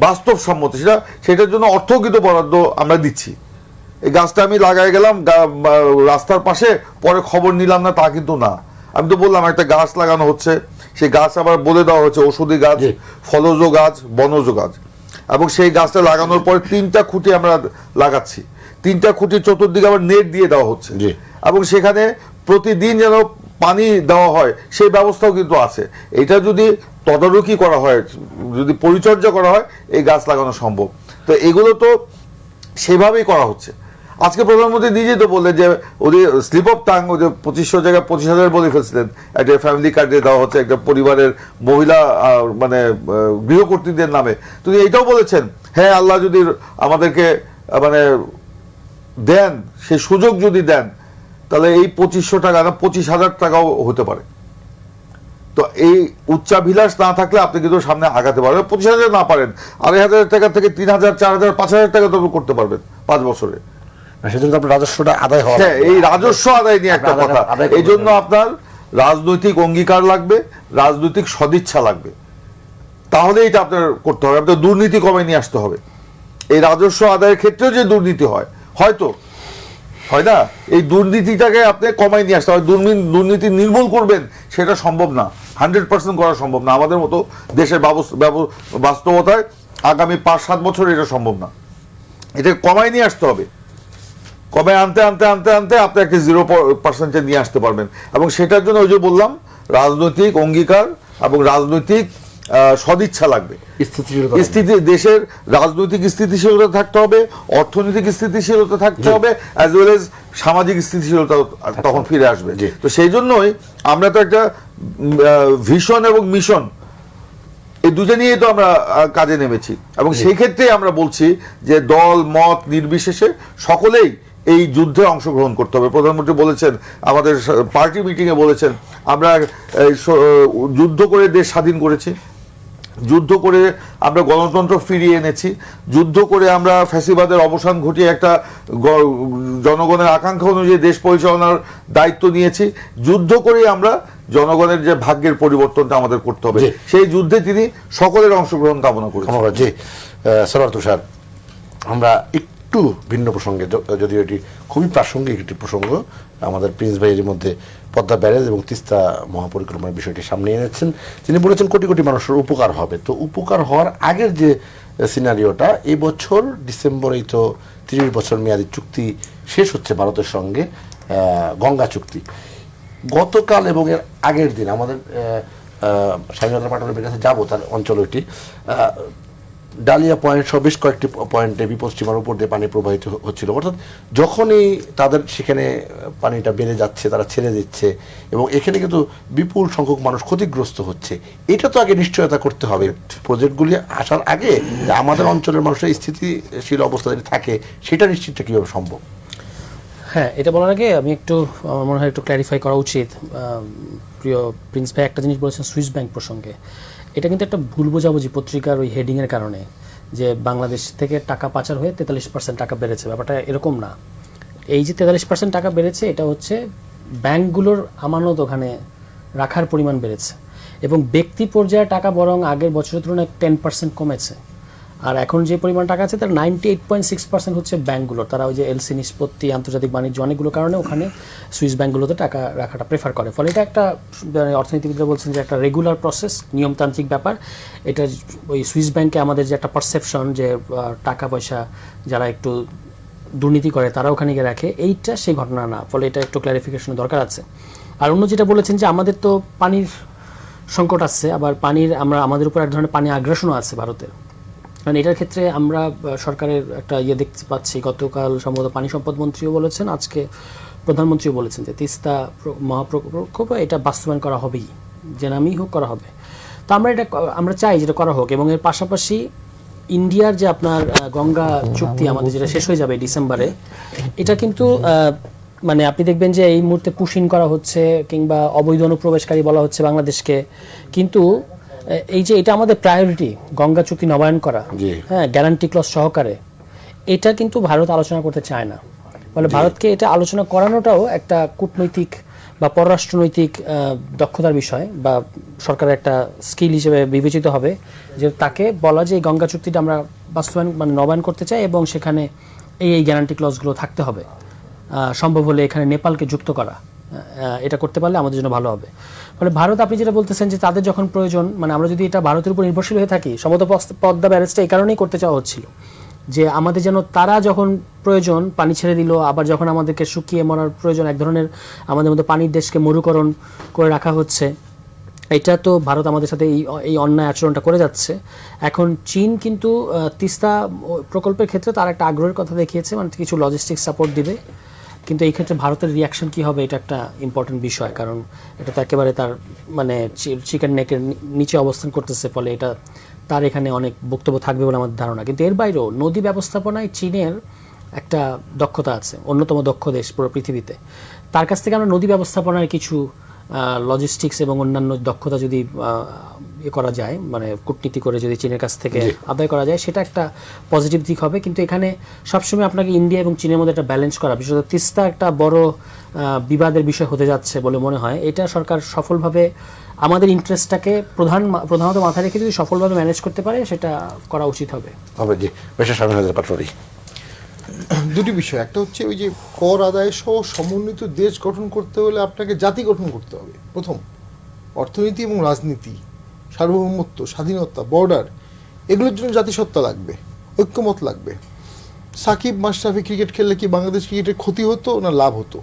বাস্তবসম্মত সেটার জন্য অর্থকৃত বরাদ্দ আমরা দিচ্ছি। এই গাছটা আমি লাগাই গেলাম রাস্তার পাশে, পরে খবর নিলাম না, তা কিন্তু না। আমি তো বললাম একটা গাছ লাগানো হচ্ছে, সেই গাছ আবার বলে দেওয়া হচ্ছে ঔষধি গাছ, ফলজ গাছ, বনজ গাছ, এবং সেই গাছটা লাগানোর পরে 3টা খুঁটি আমরা লাগাচ্ছি। 3টা খুঁটি চতুর্দিকে আবার নেট দিয়ে দেওয়া হচ্ছে এবং সেখানে প্রতিদিন যেন পানি দেওয়া হয় সেই ব্যবস্থাও কিন্তু আছে। এটা যদি তদারকি করা হয়, যদি পরিচর্যা করা হয়, এই গাছ লাগানো সম্ভব। তো এগুলো তো সেভাবেই করা হচ্ছে। আজকে প্রধানমন্ত্রী নিজেই তো বললেন যে ওদের স্লিপ অফ টাং, ওদের 2500 জায়গায় 25,000 বলে ফেলছিলেন, একটা ফ্যামিলি কার্ডে দেওয়া হচ্ছে একটা পরিবারের মহিলা মানে গৃহকর্ত্রীদের নামে। তো এইটাও বলেছেন, হ্যাঁ আল্লাহ যদি আমাদেরকে মানে দেন, সেই সুযোগ যদি দেন, তাহলে এই 2500 টাকা না 25,000 টাকাও হতে পারে। তো এই উচ্চাভিলাষ না থাকলে আপনি কিন্তু সামনে আগাতে পারবেন। 25,000 না পারেন, 2,500 টাকা থেকে 3,000, 4,000, 5,000 টাকা তবে করতে পারবেন 5 বছরে। সেজন্য আপনার রাজস্বটা আদায় হয়। হ্যাঁ, এই রাজস্ব আদায় নিয়ে একটা কথা। এই জন্য আপনার রাজনৈতিক অঙ্গীকার লাগবে, রাজনৈতিক সদিচ্ছা লাগবে, তাহলে এটা আপনার করতে হবে। আপনার দুর্নীতি কমে নিয়ে আসতে হবে। এই রাজস্ব আদায়ের ক্ষেত্রেও যে দুর্নীতি হয়, হয়তো হয় না, এই দুর্নীতিটাকে আপনি কমাই নিয়ে আসতে হবে। দুর্নীতি নির্মূল করবেন সেটা সম্ভব না, 100% করা সম্ভব না। আমাদের মতো দেশের বাস্তবতায় আগামী 5-7 বছর এটা সম্ভব না। এটা কমাই নিয়ে আসতে হবে। কমে আনতে আনতে আনতে আনতে আপনি একটা 0% নিয়ে আসতে পারবেন। এবং সেটার জন্য ওই যে বললাম, রাজনৈতিক অঙ্গীকার এবং রাজনৈতিক সদিচ্ছা লাগবে। দেশের রাজনৈতিক স্থিতিশীলতা থাকতে হবে, অর্থনৈতিক স্থিতিশীলতা থাকতে হবে, অ্যাজ ওয়েল এজ সামাজিক স্থিতিশীলতা তখন ফিরে আসবে। তো সেই জন্যই আমরা তো একটা ভিশন এবং মিশন, এই দুটো নিয়েই তো আমরা কাজে নেমেছি। এবং সেই ক্ষেত্রে আমরা বলছি যে দল মত নির্বিশেষে সকলেই এই যুদ্ধে অংশগ্রহণ করতে হবে। প্রধানমন্ত্রী বলেছেন, আমাদের পার্টি মিটিংয়ে বলেছেন, আমরা যুদ্ধ করে দেশ স্বাধীন করেছি, যুদ্ধ করে আমরা গণতন্ত্র ফিরিয়ে এনেছি, যুদ্ধ করে আমরা ফ্যাসিবাদের অবসান ঘটিয়ে একটা জনগণের আকাঙ্ক্ষা অনুযায়ী দেশ পরিচালনার দায়িত্ব নিয়েছি, যুদ্ধ করে আমরা জনগণের যে ভাগ্যের পরিবর্তনটা আমাদের করতে হবে, সেই যুদ্ধে তিনি সকলের অংশগ্রহণ কামনা করেছেন। জি সরওয়ার তুষার, আমরা একটু ভিন্ন প্রসঙ্গে, যদিও এটি খুবই প্রাসঙ্গিক একটি প্রসঙ্গ, আমাদের প্রিন্স ভাইয়ের মধ্যে পদ্মা ব্যারেজ এবং তিস্তা মহাপরিক্রমার বিষয়টি সামনে এনেছেন। তিনি বলেছেন কোটি কোটি মানুষের উপকার হবে। তো উপকার হওয়ার আগের যে সিনারিওটা, এই বছর ডিসেম্বরেই তো 30 বছর মেয়াদী চুক্তি শেষ হচ্ছে ভারতের সঙ্গে, গঙ্গা চুক্তি। গতকাল এবং এর আগের দিন আমাদের স্বাধীনতা পাটনের কাছে যাবো, তার অঞ্চল ওইটি ডালিয়া পয়েন্ট সহ বেশ কয়েকটি পয়েন্টে বিপদসীমার উপর দিয়ে পানি প্রবাহিত হচ্ছিল। অর্থাৎ যখনই তাদের সেখানে পানিটা বেড়ে যাচ্ছে, তারা ছেড়ে দিচ্ছে এবং এখানে কিন্তু বিপুল সংখ্যক মানুষ ক্ষতিগ্রস্ত হচ্ছে। এটা তো আগে নিশ্চয়তা করতে হবে প্রজেক্টগুলি আসার আগে, যে আমাদের অঞ্চলের মানুষের স্থিতিশীল অবস্থা যদি থাকে সেটা নিশ্চিতটা কীভাবে সম্ভব? হ্যাঁ, এটা বলার আগে আমি একটু আমার মনে হয় একটু ক্ল্যারিফাই করা উচিত। প্রিয় প্রিন্স ভাই একটা জিনিস বলেছেন সুইস ব্যাংক প্রসঙ্গে, এটা কিন্তু একটা ভুল বোঝাবুঝি পত্রিকার ওই হেডিংয়ের কারণে, যে বাংলাদেশ থেকে টাকা পাচার হয়ে 43% টাকা বেড়েছে। ব্যাপারটা এরকম না। এই যে 43% টাকা বেড়েছে, এটা হচ্ছে ব্যাংকগুলোর আমানত ওখানে রাখার পরিমাণ বেড়েছে, এবং ব্যক্তি পর্যায়ে টাকা বরং আগের বছরের তুলনায় 10% কমেছে। আর এখন যে পরিমাণ টাকা আছে তার 98.6% হচ্ছে ব্যাংকগুলোর। তারা ওই যে এলসি নিষ্পত্তি, আন্তর্জাতিক বাণিজ্য, অনেকগুলো কারণে ওখানে সুইস ব্যাংকগুলোতে টাকা রাখাটা প্রেফার করে। ফলে এটা একটা অর্থনীতিবিদরা বলছেন যে একটা রেগুলার প্রসেস, নিয়মতান্ত্রিক ব্যাপার। এটা ওই সুইস ব্যাংকে আমাদের যে একটা পারসেপশন যে টাকা পয়সা যারা একটু দুর্নীতি করে তারা ওখানে গিয়ে রাখে, এইটা সেই ঘটনা না। ফলে এটা একটু ক্ল্যারিফিকেশনের দরকার আছে। আর অন্য যেটা বলেছেন যে আমাদের তো পানির সংকট আছে, আবার আমাদের উপর এক ধরনের পানি আগ্রাসনও আছে ভারতের। কারণ এটার ক্ষেত্রে আমরা সরকারের একটা দেখতে পাচ্ছি, গতকাল সম্ভবত পানি সম্পদ মন্ত্রীও বলেছেন, আজকে প্রধানমন্ত্রীও বলেছেন যে তিস্তা মহাপ্রকল্প এটা বাস্তবায়ন করা হবেই, যে নামই হোক করা হবে। তো আমরা চাই যেটা করা হোক। এবং এর পাশাপাশি ইন্ডিয়ার যে আপনার গঙ্গা চুক্তি আমাদের যেটা শেষ হয়ে যাবে ডিসেম্বরে, এটা কিন্তু মানে আপনি দেখবেন যে এই মুহূর্তে পুশিন করা হচ্ছে কিংবা অবৈধ অনুপ্রবেশকারী বলা হচ্ছে বাংলাদেশকে, কিন্তু এই যে এটা আমাদের প্রায়োরিটি গঙ্গা চুক্তি নবায়ন করা, হ্যাঁ, গ্যারান্টি ক্লজ সহকারে, এটা কিন্তু ভারত আলোচনা করতে চায় না। ফলে ভারতকে এটা আলোচনা করানোটাও একটা কূটনৈতিক বা পররাষ্ট্রনৈতিক দক্ষতার বিষয় বা সরকারের একটা স্কিল হিসেবে বিবেচিত হবে, যে তাকে বলা যে এই গঙ্গা চুক্তিটা আমরা বাস্তবায়ন মানে নবায়ন করতে চাই এবং সেখানে এই গ্যারান্টি ক্লজগুলো থাকতে হবে। সম্ভব হলে এখানে নেপালকে যুক্ত করা, এটা করতে পারলে আমাদের জন্য ভালো হবে। ফলে ভারত, আপনি যেটা বলতেছেন যে তাদের যখন প্রয়োজন, মানে আমরা যদি এটা ভারতের উপর নির্ভরশীল হয়ে থাকি, সম্ভবত পদ্মা ব্যারেজটা এই কারণেই করতে চাওয়া হচ্ছিল যে আমাদের যেন তারা যখন প্রয়োজন পানি ছেড়ে দিল, আবার যখন আমাদেরকে শুকিয়ে মরার প্রয়োজন, এক ধরনের আমাদের মধ্যে পানির দেশকে মরুকরণ করে রাখা হচ্ছে। এটা তো ভারত আমাদের সাথে এই অন্যায় আচরণটা করে যাচ্ছে। এখন চীন কিন্তু তিস্তা প্রকল্পের ক্ষেত্রে তার একটা আগ্রহের কথা দেখিয়েছে, মানে কিছু লজিস্টিক সাপোর্ট দিবে। কিন্তু এই ক্ষেত্রে ভারতের রিয়াকশন কী হবে, এটা একটা ইম্পর্টেন্ট বিষয়, কারণ এটা তো একেবারে তার মানে চিকেন নেকের নিচে অবস্থান করতেছে। ফলে এটা তার এখানে অনেক বক্তব্য থাকবে বলে আমার ধারণা। কিন্তু এর বাইরেও নদী ব্যবস্থাপনায় চীনের একটা দক্ষতা আছে, অন্যতম দক্ষ দেশ পুরো পৃথিবীতে। তার কাছ থেকে আমরা নদী ব্যবস্থাপনার কিছু লজিস্টিক্স এবং অন্যান্য দক্ষতা যদি করা যায়, মানে কূটনীতি করে যদি চীনের কাছ থেকে আদায় করা যায়, সেটা একটা পজিটিভ দিক হবে। কিন্তু এখানে সবসময় আপনাকে ইন্ডিয়া এবং চীনের মধ্যে একটা ব্যালেন্স করা, বিশেষত তিস্তা একটা বড় বিবাদের বিষয় হতে যাচ্ছে বলে মনে হয়। এটা সরকার সফলভাবে আমাদের ইন্টারেস্টটাকে প্রধানত মাথায় রেখে যদি সফলভাবে ম্যানেজ করতে পারে, সেটা করা উচিত হবে। জি, পেশা স্বামী পাটোয়ারি। দুটি বিষয়, একটা হচ্ছে ওই যে কর আদায় সহ সমন্বিত দেশ গঠন করতে হলে আপনাকে জাতি গঠন করতে হবে প্রথম। অর্থনীতি এবং রাজনীতি, সার্বভৌমত্ব, স্বাধীনতা, বর্ডার, এগুলোর জন্য জাতিসত্তা লাগবে, ঐক্যমত লাগবে। সাকিব মাশরাফি ক্রিকেট খেললে কি বাংলাদেশ ক্রিকেটের ক্ষতি হতো না লাভ হতো?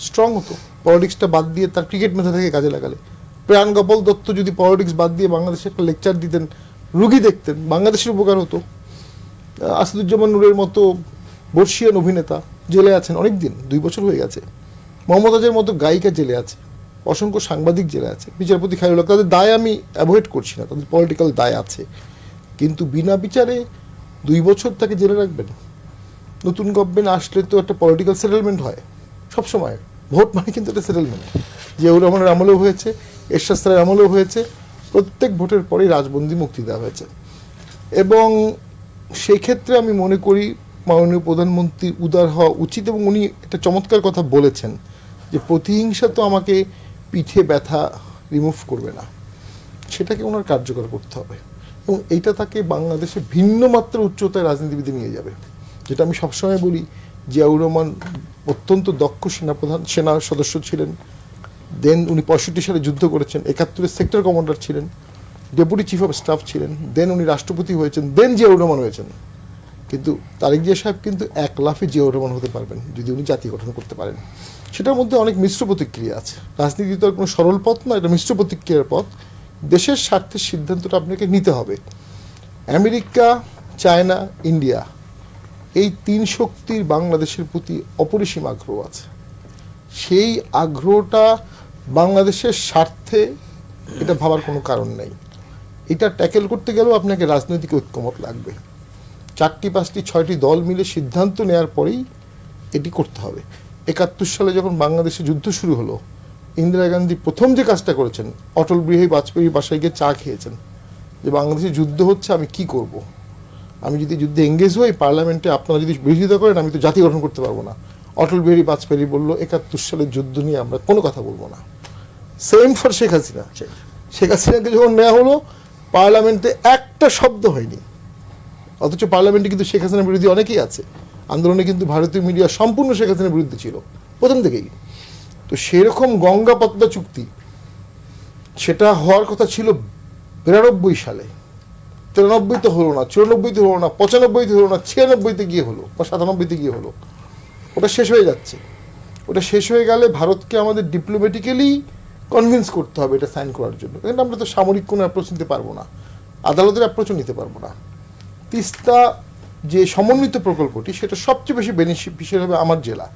স্ট্রং হতো পলিটিক্সটা বাদ দিয়ে, তার ক্রিকেট মেধা থেকে কাজে লাগালে। প্রাণ গোপাল দত্ত যদি পলিটিক্স বাদ দিয়ে বাংলাদেশে একটা লেকচার দিতেন, রুগী দেখতেন, বাংলাদেশের উপকার হতো। আসাদুজ্জামান নূরের মতো বর্ষিয়ান অভিনেতা জেলে আছেন অনেক দিন, 2 বছর হয়ে গেছে। মোহাম্মদ আজের মতো গায়িকা জেলে আছে, অসংখ্য সাংবাদিক জেলে আছে, বিচারপতি খায়রুল্লাহ, তাদের দায় আমি অ্যাভয়েড করছি না, তাদের পলিটিক্যাল দায় আছে। কিন্তু বিনা বিচারে 2 বছর তাকে জেলে রাখবেন? নতুন গভর্নমেন্ট আসলে তো একটা পলিটিক্যাল সেটেলমেন্ট হয় সবসময়। ভোট মানে কিন্তু একটা সেটেলমেন্ট। জিয়াউর রহমানের আমলেও হয়েছে, এরশাদ স্যারের আমলেও হয়েছে। প্রত্যেক ভোটের পরেই রাজবন্দি মুক্তি দেওয়া হয়েছে। এবং সেই ক্ষেত্রে আমি মনে করি মাননীয় প্রধানমন্ত্রী উদার হওয়া উচিত। এবং উনি একটা চমৎকার কথা বলেছেন যে প্রতিহিংসা তো আমাকে পিঠে ব্যথা রিমুভ করবে না, সেটাকে ওনার কার্যকর করতে হবে। এবং এইটা তাকে বাংলাদেশে ভিন্ন মাত্রার উচ্চতায় রাজনীতিবিদে নিয়ে যাবে। যেটা আমি সবসময় বলি, জিয়াউর রহমান অত্যন্ত দক্ষ সেনা সদস্য ছিলেন। দেন উনি 65 সালে যুদ্ধ করেছেন, 71-এর সেক্টর কমান্ডার ছিলেন, ডেপুটি চিফ অফ স্টাফ ছিলেন, দেন উনি রাষ্ট্রপতি হয়েছেন, দেন জিয়াউর রহমান হয়েছেন। কিন্তু তারেক জিয়া সাহেব কিন্তু এক লাফে জিয়াউর রহমান হতে পারবেন যদি উনি জাতি গঠন করতে পারেন। সেটার মধ্যে অনেক মিশ্র প্রতিক্রিয়া আছে। রাজনীতি তো আর কোনো সরল পথ না, এটা মিশ্র প্রতিক্রিয়ার পথ। দেশের স্বার্থের সিদ্ধান্তটা আপনাকে নিতে হবে। আমেরিকা, চায়না, ইন্ডিয়া, এই 3 শক্তির বাংলাদেশের প্রতি অপরিসীম আগ্রহ আছে। সেই আগ্রহটা বাংলাদেশের স্বার্থে, এটা ভাবার কোনো কারণ নেই। এটা ট্যাকেল করতে গেলেও আপনাকে রাজনৈতিক ঐক্যমত লাগবে। 4টি 5টি 6টি দল মিলে সিদ্ধান্ত নেওয়ার পরেই এটি করতে হবে। 71 সালে যখন বাংলাদেশে যুদ্ধ শুরু হলো, ইন্দিরা গান্ধী প্রথম যে কাজটা করেছেন, অটল বিহারী বাজপেয়ীর বাসায় গিয়ে চা খেয়েছেন যে বাংলাদেশে যুদ্ধ হচ্ছে, আমি কি করব, আমি যদি যুদ্ধে এঙ্গেজ হই, পার্লামেন্টে আপনারা যদি বিরোধিতা করেন, আমি তো জাতি গঠন করতে পারবো না। অটল বিহারী বাজপেয়ী বলল 71 সালের যুদ্ধ নিয়ে আমরা কোনো কথা বলবো না। Same for Sheikh Hasina. শেখ হাসিনাকে যখন নেওয়া হলো, পার্লামেন্টে একটা শব্দ হয়নি, অথচ পার্লামেন্টে কিন্তু শেখ হাসিনার বিরোধী অনেকেই আছে। আন্দোলনে কিন্তু ভারতীয় মিডিয়া সম্পূর্ণ শেখ হাসিনার বিরুদ্ধে ছিল প্রথম থেকেই। তো সেরকম গঙ্গা পদ্মা চুক্তি, সেটা হওয়ার কথা ছিল 92 সালে, 93-তে হলো না, 94-তে হলো না, 95-তে হলো না, 96-তে গিয়ে হলো বা 97-তে গিয়ে হলো। ওটা শেষ হয়ে যাচ্ছে। ওটা শেষ হয়ে গেলে ভারতকে আমাদের ডিপ্লোম্যাটিক্যালি কনভিন্স করতে হবে এটা সাইন করার জন্য, কিন্তু আমরা তো সামরিক কোনো অ্যাপ্রোচ নিতে পারবো না, আদালতের অ্যাপ্রোচও নিতে পারবো না। তিস্তা যে সমন্বিত প্রকল্পটি, সেটা সবচেয়ে বেশি বেনিফিশিয়াল হবে আমার জেলা,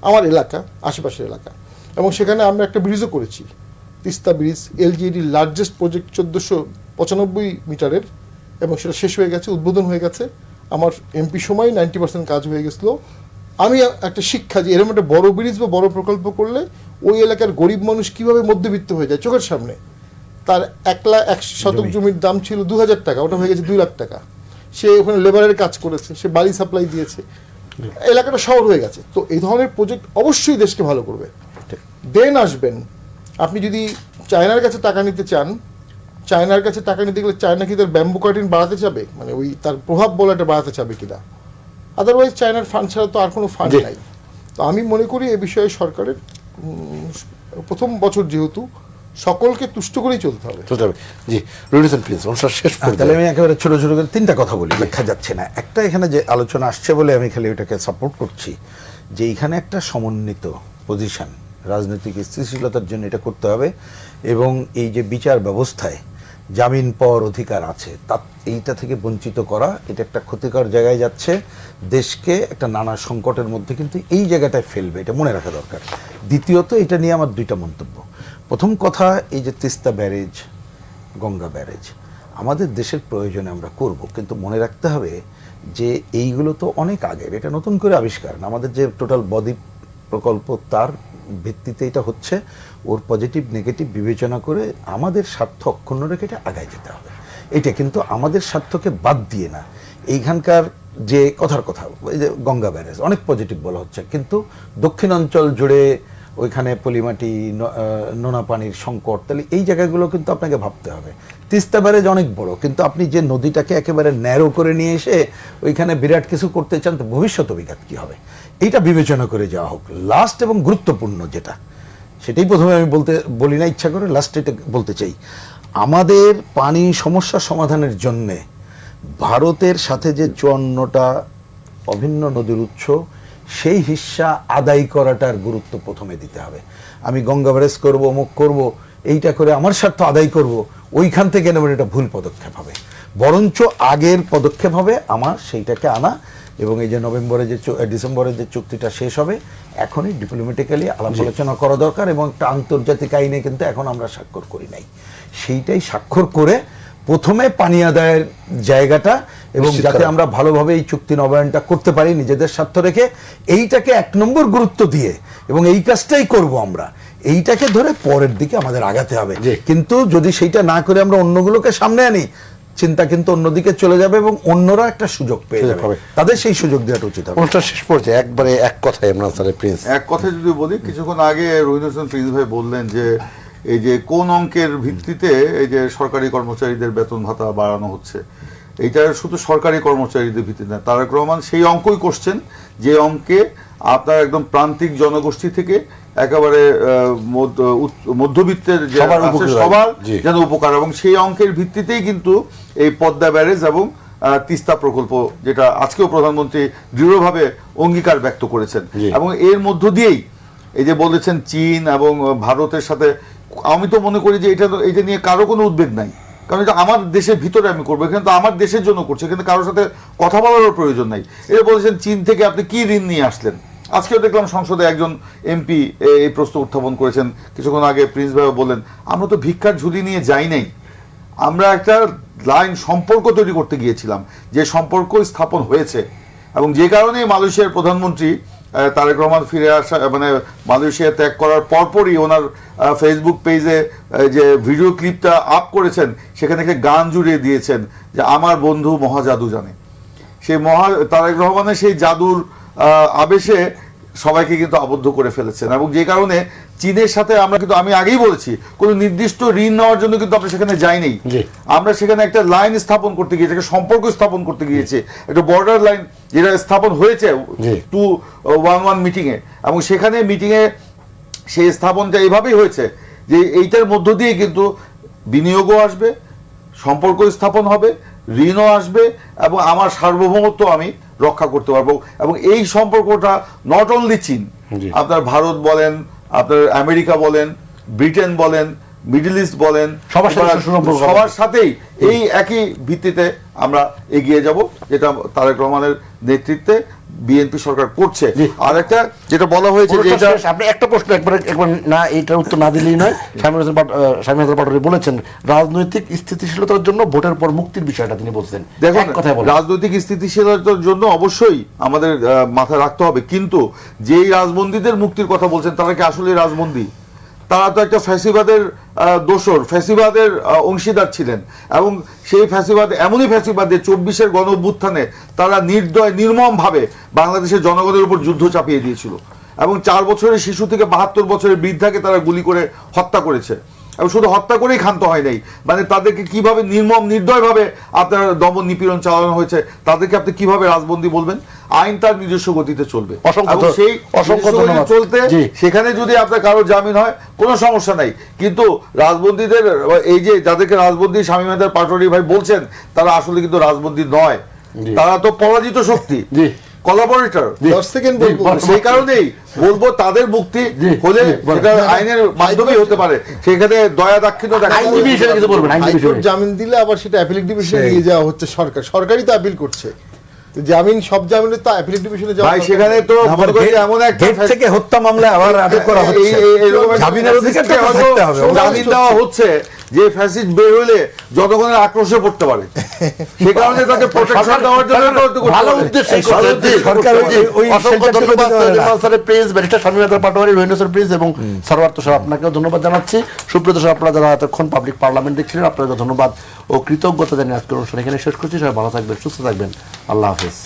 আমার এলাকা, আশেপাশের এলাকা। এবং সেখানে আমরা একটা ব্রিজও করেছি, তিস্তা ব্রিজ, এলজিইডির লার্জেস্ট প্রজেক্ট, 1495 মিটারের, এবং সেটা শেষ হয়ে গেছে, উদ্বোধন হয়ে গেছে। আমার এমপি সময় 90% কাজ হয়ে গেছিলো। আমি একটা শিক্ষা যে এরকম একটা বড় ব্রিজ বা বড় প্রকল্প করলে ওই এলাকার গরিব মানুষ কীভাবে মধ্যবিত্ত হয়ে যায় চোখের সামনে। তার 1 শতক জমির দাম ছিল 2000 টাকা, ওটা হয়ে গেছে 2 লাখ টাকা। সে ওখানে লেবারের কাজ করেছে, সে বালি সাপ্লাই দিয়েছে, এলাকাটা শহর হয়ে গেছে। তো এই ধরনের প্রজেক্ট অবশ্যই দেশকে ভালো করবে। দেন আসবেন, আপনি যদি চায়নার কাছে টাকা নিতে চান, চায়নার কাছে টাকা নিতে গেলে চায়না কি তার ব্যাম্বু কার্টিন বাড়াতে চাবে, মানে ওই তার প্রভাব বলাটা বাড়াতে চাবে কিনা? আদারওয়াইজ চায়নার ফান্ড ছাড়া তো আর কোনো ফান্ড নাই। তো আমি মনে করি এ বিষয়ে সরকারের প্রথম বছর যেহেতু, সকলকে তুষ্ট করেই চলতে হবে। জি, রুডিসন প্রিন্স, অনুষ্ঠান শেষ তাহলে পর্যায়ে আমি একেবারে ছোট ছোট করে 3টা কথা বলি, দেখা যাচ্ছে না। একটা, এখানে যে আলোচনা আসছে বলে আমি খালি ওটাকে সাপোর্ট করছি, যে এইখানে একটা সমন্বিত পজিশন, রাজনৈতিক স্থিতিশীলতার জন্য এটা করতে হবে। এবং এই যে বিচার ব্যবস্থায় জামিন পাওয়ার অধিকার আছে, তা এইটা থেকে বঞ্চিত করা, এটা একটা ক্ষতিকর জায়গায় যাচ্ছে, দেশকে একটা নানা সংকটের মধ্যে কিন্তু এই জায়গাটায় ফেলবে, এটা মনে রাখা দরকার। দ্বিতীয়ত, এটা নিয়ে আমার 2টা মন্তব্য। প্রথম কথা, এই যে তিস্তা ব্যারেজ, গঙ্গা ব্যারেজ আমাদের দেশের প্রয়োজনে আমরা করব, কিন্তু মনে রাখতে হবে যে এইগুলো তো অনেক আগের, এটা নতুন করে আবিষ্কার না। আমাদের যে টোটাল বদ্বীপ প্রকল্প, তার ভিত্তিতে এটা হচ্ছে। ওর পজিটিভ নেগেটিভ বিবেচনা করে আমাদের স্বার্থ অক্ষুণ্ণ রেখে এটা আগায় যেতে হবে। এটা কিন্তু আমাদের স্বার্থকে বাদ দিয়ে না। এইখানকার যে কথার কথা, এই যে গঙ্গা ব্যারেজ অনেক পজিটিভ বলা হচ্ছে, কিন্তু দক্ষিণাঞ্চল জুড়ে ওইখানে পলিমাটি, নোনা পানির সংকট, তাহলে এই জায়গাগুলো কিন্তু আপনাকে ভাবতে হবে। তিস্তা ব্যারেজ অনেক বড়, কিন্তু আপনি যে নদীটাকে একেবারে ন্যারো করে নিয়ে এসে ওইখানে বিরাট কিছু করতে চান, তো ভবিষ্যৎ অভিঘাত কী হবে, এইটা বিবেচনা করে যাওয়া হোক। লাস্ট এবং গুরুত্বপূর্ণ যেটা, সেটাই প্রথমে আমি বলি না ইচ্ছা করে, লাস্ট এটা বলতে চাই। আমাদের পানি সমস্যা সমাধানের জন্যে ভারতের সাথে যে 54টা অভিন্ন নদীর উৎস, সেই হিস্সা আদায় করাটার গুরুত্ব প্রথমে দিতে হবে। আমি গঙ্গা ব্যারেজ করবো, অমুক করবো, এইটা করে আমার স্বার্থ আদায় করব, ওইখান থেকে নেবেন, এটা ভুল পদক্ষেপ হবে। বরঞ্চ আগের পদক্ষেপ হবে আমার সেইটাকে আনা, এবং এই যে নভেম্বরে যে ডিসেম্বরে যে চুক্তিটা শেষ হবে, এখনই ডিপ্লোম্যাটিক্যালি আলাপ আলোচনা করা দরকার। এবং একটা আন্তর্জাতিক আইনে কিন্তু এখন আমরা স্বাক্ষর করি নাই, সেইটাই স্বাক্ষর করে প্রথমে পানি আদায়ের জায়গাটা, এবং যাতে আমরা ভালোভাবে এই চুক্তি নবায়নটা করতে পারি নিজেদের স্বার্থ রেখে, এইটাকে 1 নম্বর গুরুত্ব দিয়ে, এবং এই কাজটাই করব আমরা, এইটাকে ধরে পরের দিকে আমাদের আগাতে হবে। কিন্তু যদি সেইটা না করে আমরা অন্যগুলোকে সামনে আনি, চিন্তা কিন্তু অন্যদিকে চলে যাবে এবং অন্যরা একটা সুযোগ পেয়ে যাবে, তাদের সেই সুযোগ দেওয়া উচিত হবে। অনুষ্ঠান শেষ পর্যায়ে একবারে এক কথায় ইমরান সালে প্রিন্স, এক কথায় যদি বলি, কিছুক্ষণ আগে রহিদ হোসেন প্রিন্স ভাই বললেন যে এই যে কোন অঙ্কের ভিত্তিতে এই যে সরকারি কর্মচারীদের বেতন ভাতা বাড়ানো হচ্ছে, এইটা শুধু সরকারি কর্মচারীদের ভিত্তিতে না, তারেক রহমান সেই অঙ্কই করছেন যে অঙ্কে আপনার একদম প্রান্তিক জনগোষ্ঠী থেকে একেবারে মধ্যবিত্তের যে সবার যেন উপকার, এবং সেই অঙ্কের ভিত্তিতেই কিন্তু এই পদ্মা ব্যারেজ এবং তিস্তা প্রকল্প, যেটা আজকেও প্রধানমন্ত্রী দৃঢ়ভাবে অঙ্গীকার ব্যক্ত করেছেন। এবং এর মধ্য দিয়েই এই যে বলেছেন চীন এবং ভারতের সাথে, আমি তো মনে করি যে এটা নিয়ে কারো কোনো উদ্বেগ নাই, কারণ এটা আমার দেশের ভিতরে আমি করবো, এখানে তো আমার দেশের জন্য করছে, কিন্তু কারোর সাথে কথা বলারও প্রয়োজন নাই। এটা বলেছেন চীন থেকে আপনি কি ঋণ নিয়ে আসলেন। আজকেও দেখলাম সংসদে একজন এমপি এই প্রশ্ন উত্থাপন করেছেন, কিছুক্ষণ আগে প্রিন্স ভাইও বললেন, আমরা তো ভিক্ষার ঝুলি নিয়ে যাই নাই, আমরা একটা লাইন সম্পর্ক তৈরি করতে গিয়েছিলাম, যে সম্পর্ক স্থাপন হয়েছে, এবং যে কারণে মালয়েশিয়ার প্রধানমন্ত্রী তারেক রহমান ফিরে আসা মানে মালয়েশিয়া ত্যাগ করার পরপরই ওনার ফেসবুক পেজে যে ভিডিও ক্লিপটা আপ করেছেন সেখানে একটা গান জুড়িয়ে দিয়েছেন যে আমার বন্ধু মহাজাদু জানে। সেই তারেক রহমানের সেই জাদুর আবেশে সবাইকে কিন্তু আবদ্ধ করে ফেলেছেন, এবং যে কারণে চীনের সাথে আমরা কিন্তু, আমি আগেই বলেছি, কোনো নির্দিষ্ট ঋণ নেওয়ার জন্য কিন্তু আমরা সেখানে যাইনি। আমরা সেখানে একটা লাইন স্থাপন করতে গিয়েছি, একটা সম্পর্ক স্থাপন করতে গিয়েছি, একটা বর্ডার লাইন যেটা স্থাপন হয়েছে 211 মিটিংয়ে, এবং সেখানে মিটিংয়ে সেই স্থাপনটা এইভাবেই হয়েছে যে এইটার মধ্য দিয়ে কিন্তু বিনিয়োগও আসবে, সম্পর্ক স্থাপন হবে, ঋণও আসবে, এবং আমার সার্বভৌমত্ব আমি রক্ষা করতে পারবো। এবং এই সম্পর্কটা নট অনলি চীন, আপনার ভারত বলেন, আপনার আমেরিকা বলেন, ব্রিটেন বলেন, মিডল ইস্ট বলেন, সবার সাথেই এই একই ভিত্তিতে আমরা এগিয়ে যাব, যেটা তারেক রহমানের নেতৃত্বে বিএনপি সরকার করছে। আর একটা যেটা বলা হয়েছে যে এটা, আপনি একটা প্রশ্ন একবার না, এটার উত্তর না দিলেই নয়। শামীম হাসান পাটোয়ারি বলেছেন রাজনৈতিক স্থিতিশীলতার জন্য ভোটের পর মুক্তির বিষয়টা তিনি বলছেন। দেখুন, রাজনৈতিক স্থিতিশীলতার জন্য অবশ্যই আমাদের মাথায় রাখতে হবে, কিন্তু যেই রাজবন্দীদের মুক্তির কথা বলছেন তারা কি আসলে রাজবন্দী? তারা তো একটা ফ্যাসিবাদের দোসর, ফ্যাসিবাদের অংশীদার ছিলেন, এবং সেই ফ্যাসিবাদ এমনই ফ্যাসিবাদ যে 24-এর গণ অভ্যুত্থানে তারা নির্দয় নির্মমভাবে বাংলাদেশের জনগণের উপর যুদ্ধ চাপিয়ে দিয়েছিল, এবং 4 বছরের শিশু থেকে 72 বছরের বৃদ্ধাকে তারা গুলি করে হত্যা করেছে, এবং শুধু হত্যা করেই ক্ষান্ত হয় নাই, মানে তাদেরকে কিভাবে নির্মম নির্দয়ভাবে আপনার দমন নিপীড়ন চালানো হয়েছে, তাদেরকে আপনি কিভাবে রাজবন্দী বলবেন? আইন তার নিজস্ব গতিতে চলবে, সেই চলতে সেখানে যদি আপনার কারো জামিন হয় কোনো সমস্যা নাই, কিন্তু রাজবন্দীদের এই যে যাদেরকে রাজবন্দী শামীম হায়দার পাটোয়ারি ভাই বলছেন তারা আসলে কিন্তু রাজবন্দী নয়, তারা তো পরাজিত শক্তি, কোলাবোরেটর। 10 সেকেন্ড বলবো, সেই কারণেই বলবো তাদের মুক্তি হলে সেটা আইনের মাধ্যমেই হতে পারে, সেখানে দয়া দাক্ষিণ্য হাইকোর্ট জামিন দিলে আবার সেটা অ্যাপিলেট ডিভিশনে নিয়ে যাওয়া হচ্ছে, সরকারই তো আপিল করছে, জামিন সব জামিনে তো অ্যাপিলেট ডিভিশনে যাওয়া। ভাই সেখানে তো এমন একটা থেকে হত্যা মামলা আবার আটক করা হচ্ছে, জামিনের অধিকারটা থাকতে হবে, জামিন দেওয়া হচ্ছে যে ফ্যাসিস্ট বের হলে জনগণের আক্রোশে পড়তে পারে, সে কারণে তাকে প্রোটেকশন দেওয়ার জন্য ভালো উদ্দেশ্যে সরকার ওই অসংখ্য ধন্যবাদ প্রেস ব্যারিস্টার শামীম হায়দার পাটোয়ারি, রহিনুসের প্রেস এবং সরওয়ার তুষার, আপনাকেও ধন্যবাদ জানাচ্ছি। সুপ্রিয় দর্শক, আপনারা যারা এতক্ষণ পাবলিক পার্লামেন্ট দেখছিলেন আপনাকে ধন্যবাদ ও কৃতজ্ঞতা জানিয়ে আজকের অনুষ্ঠান এখানে শেষ করছি। সবাই ভালো থাকবেন, সুস্থ থাকবেন, আল্লাহ হাফেজ।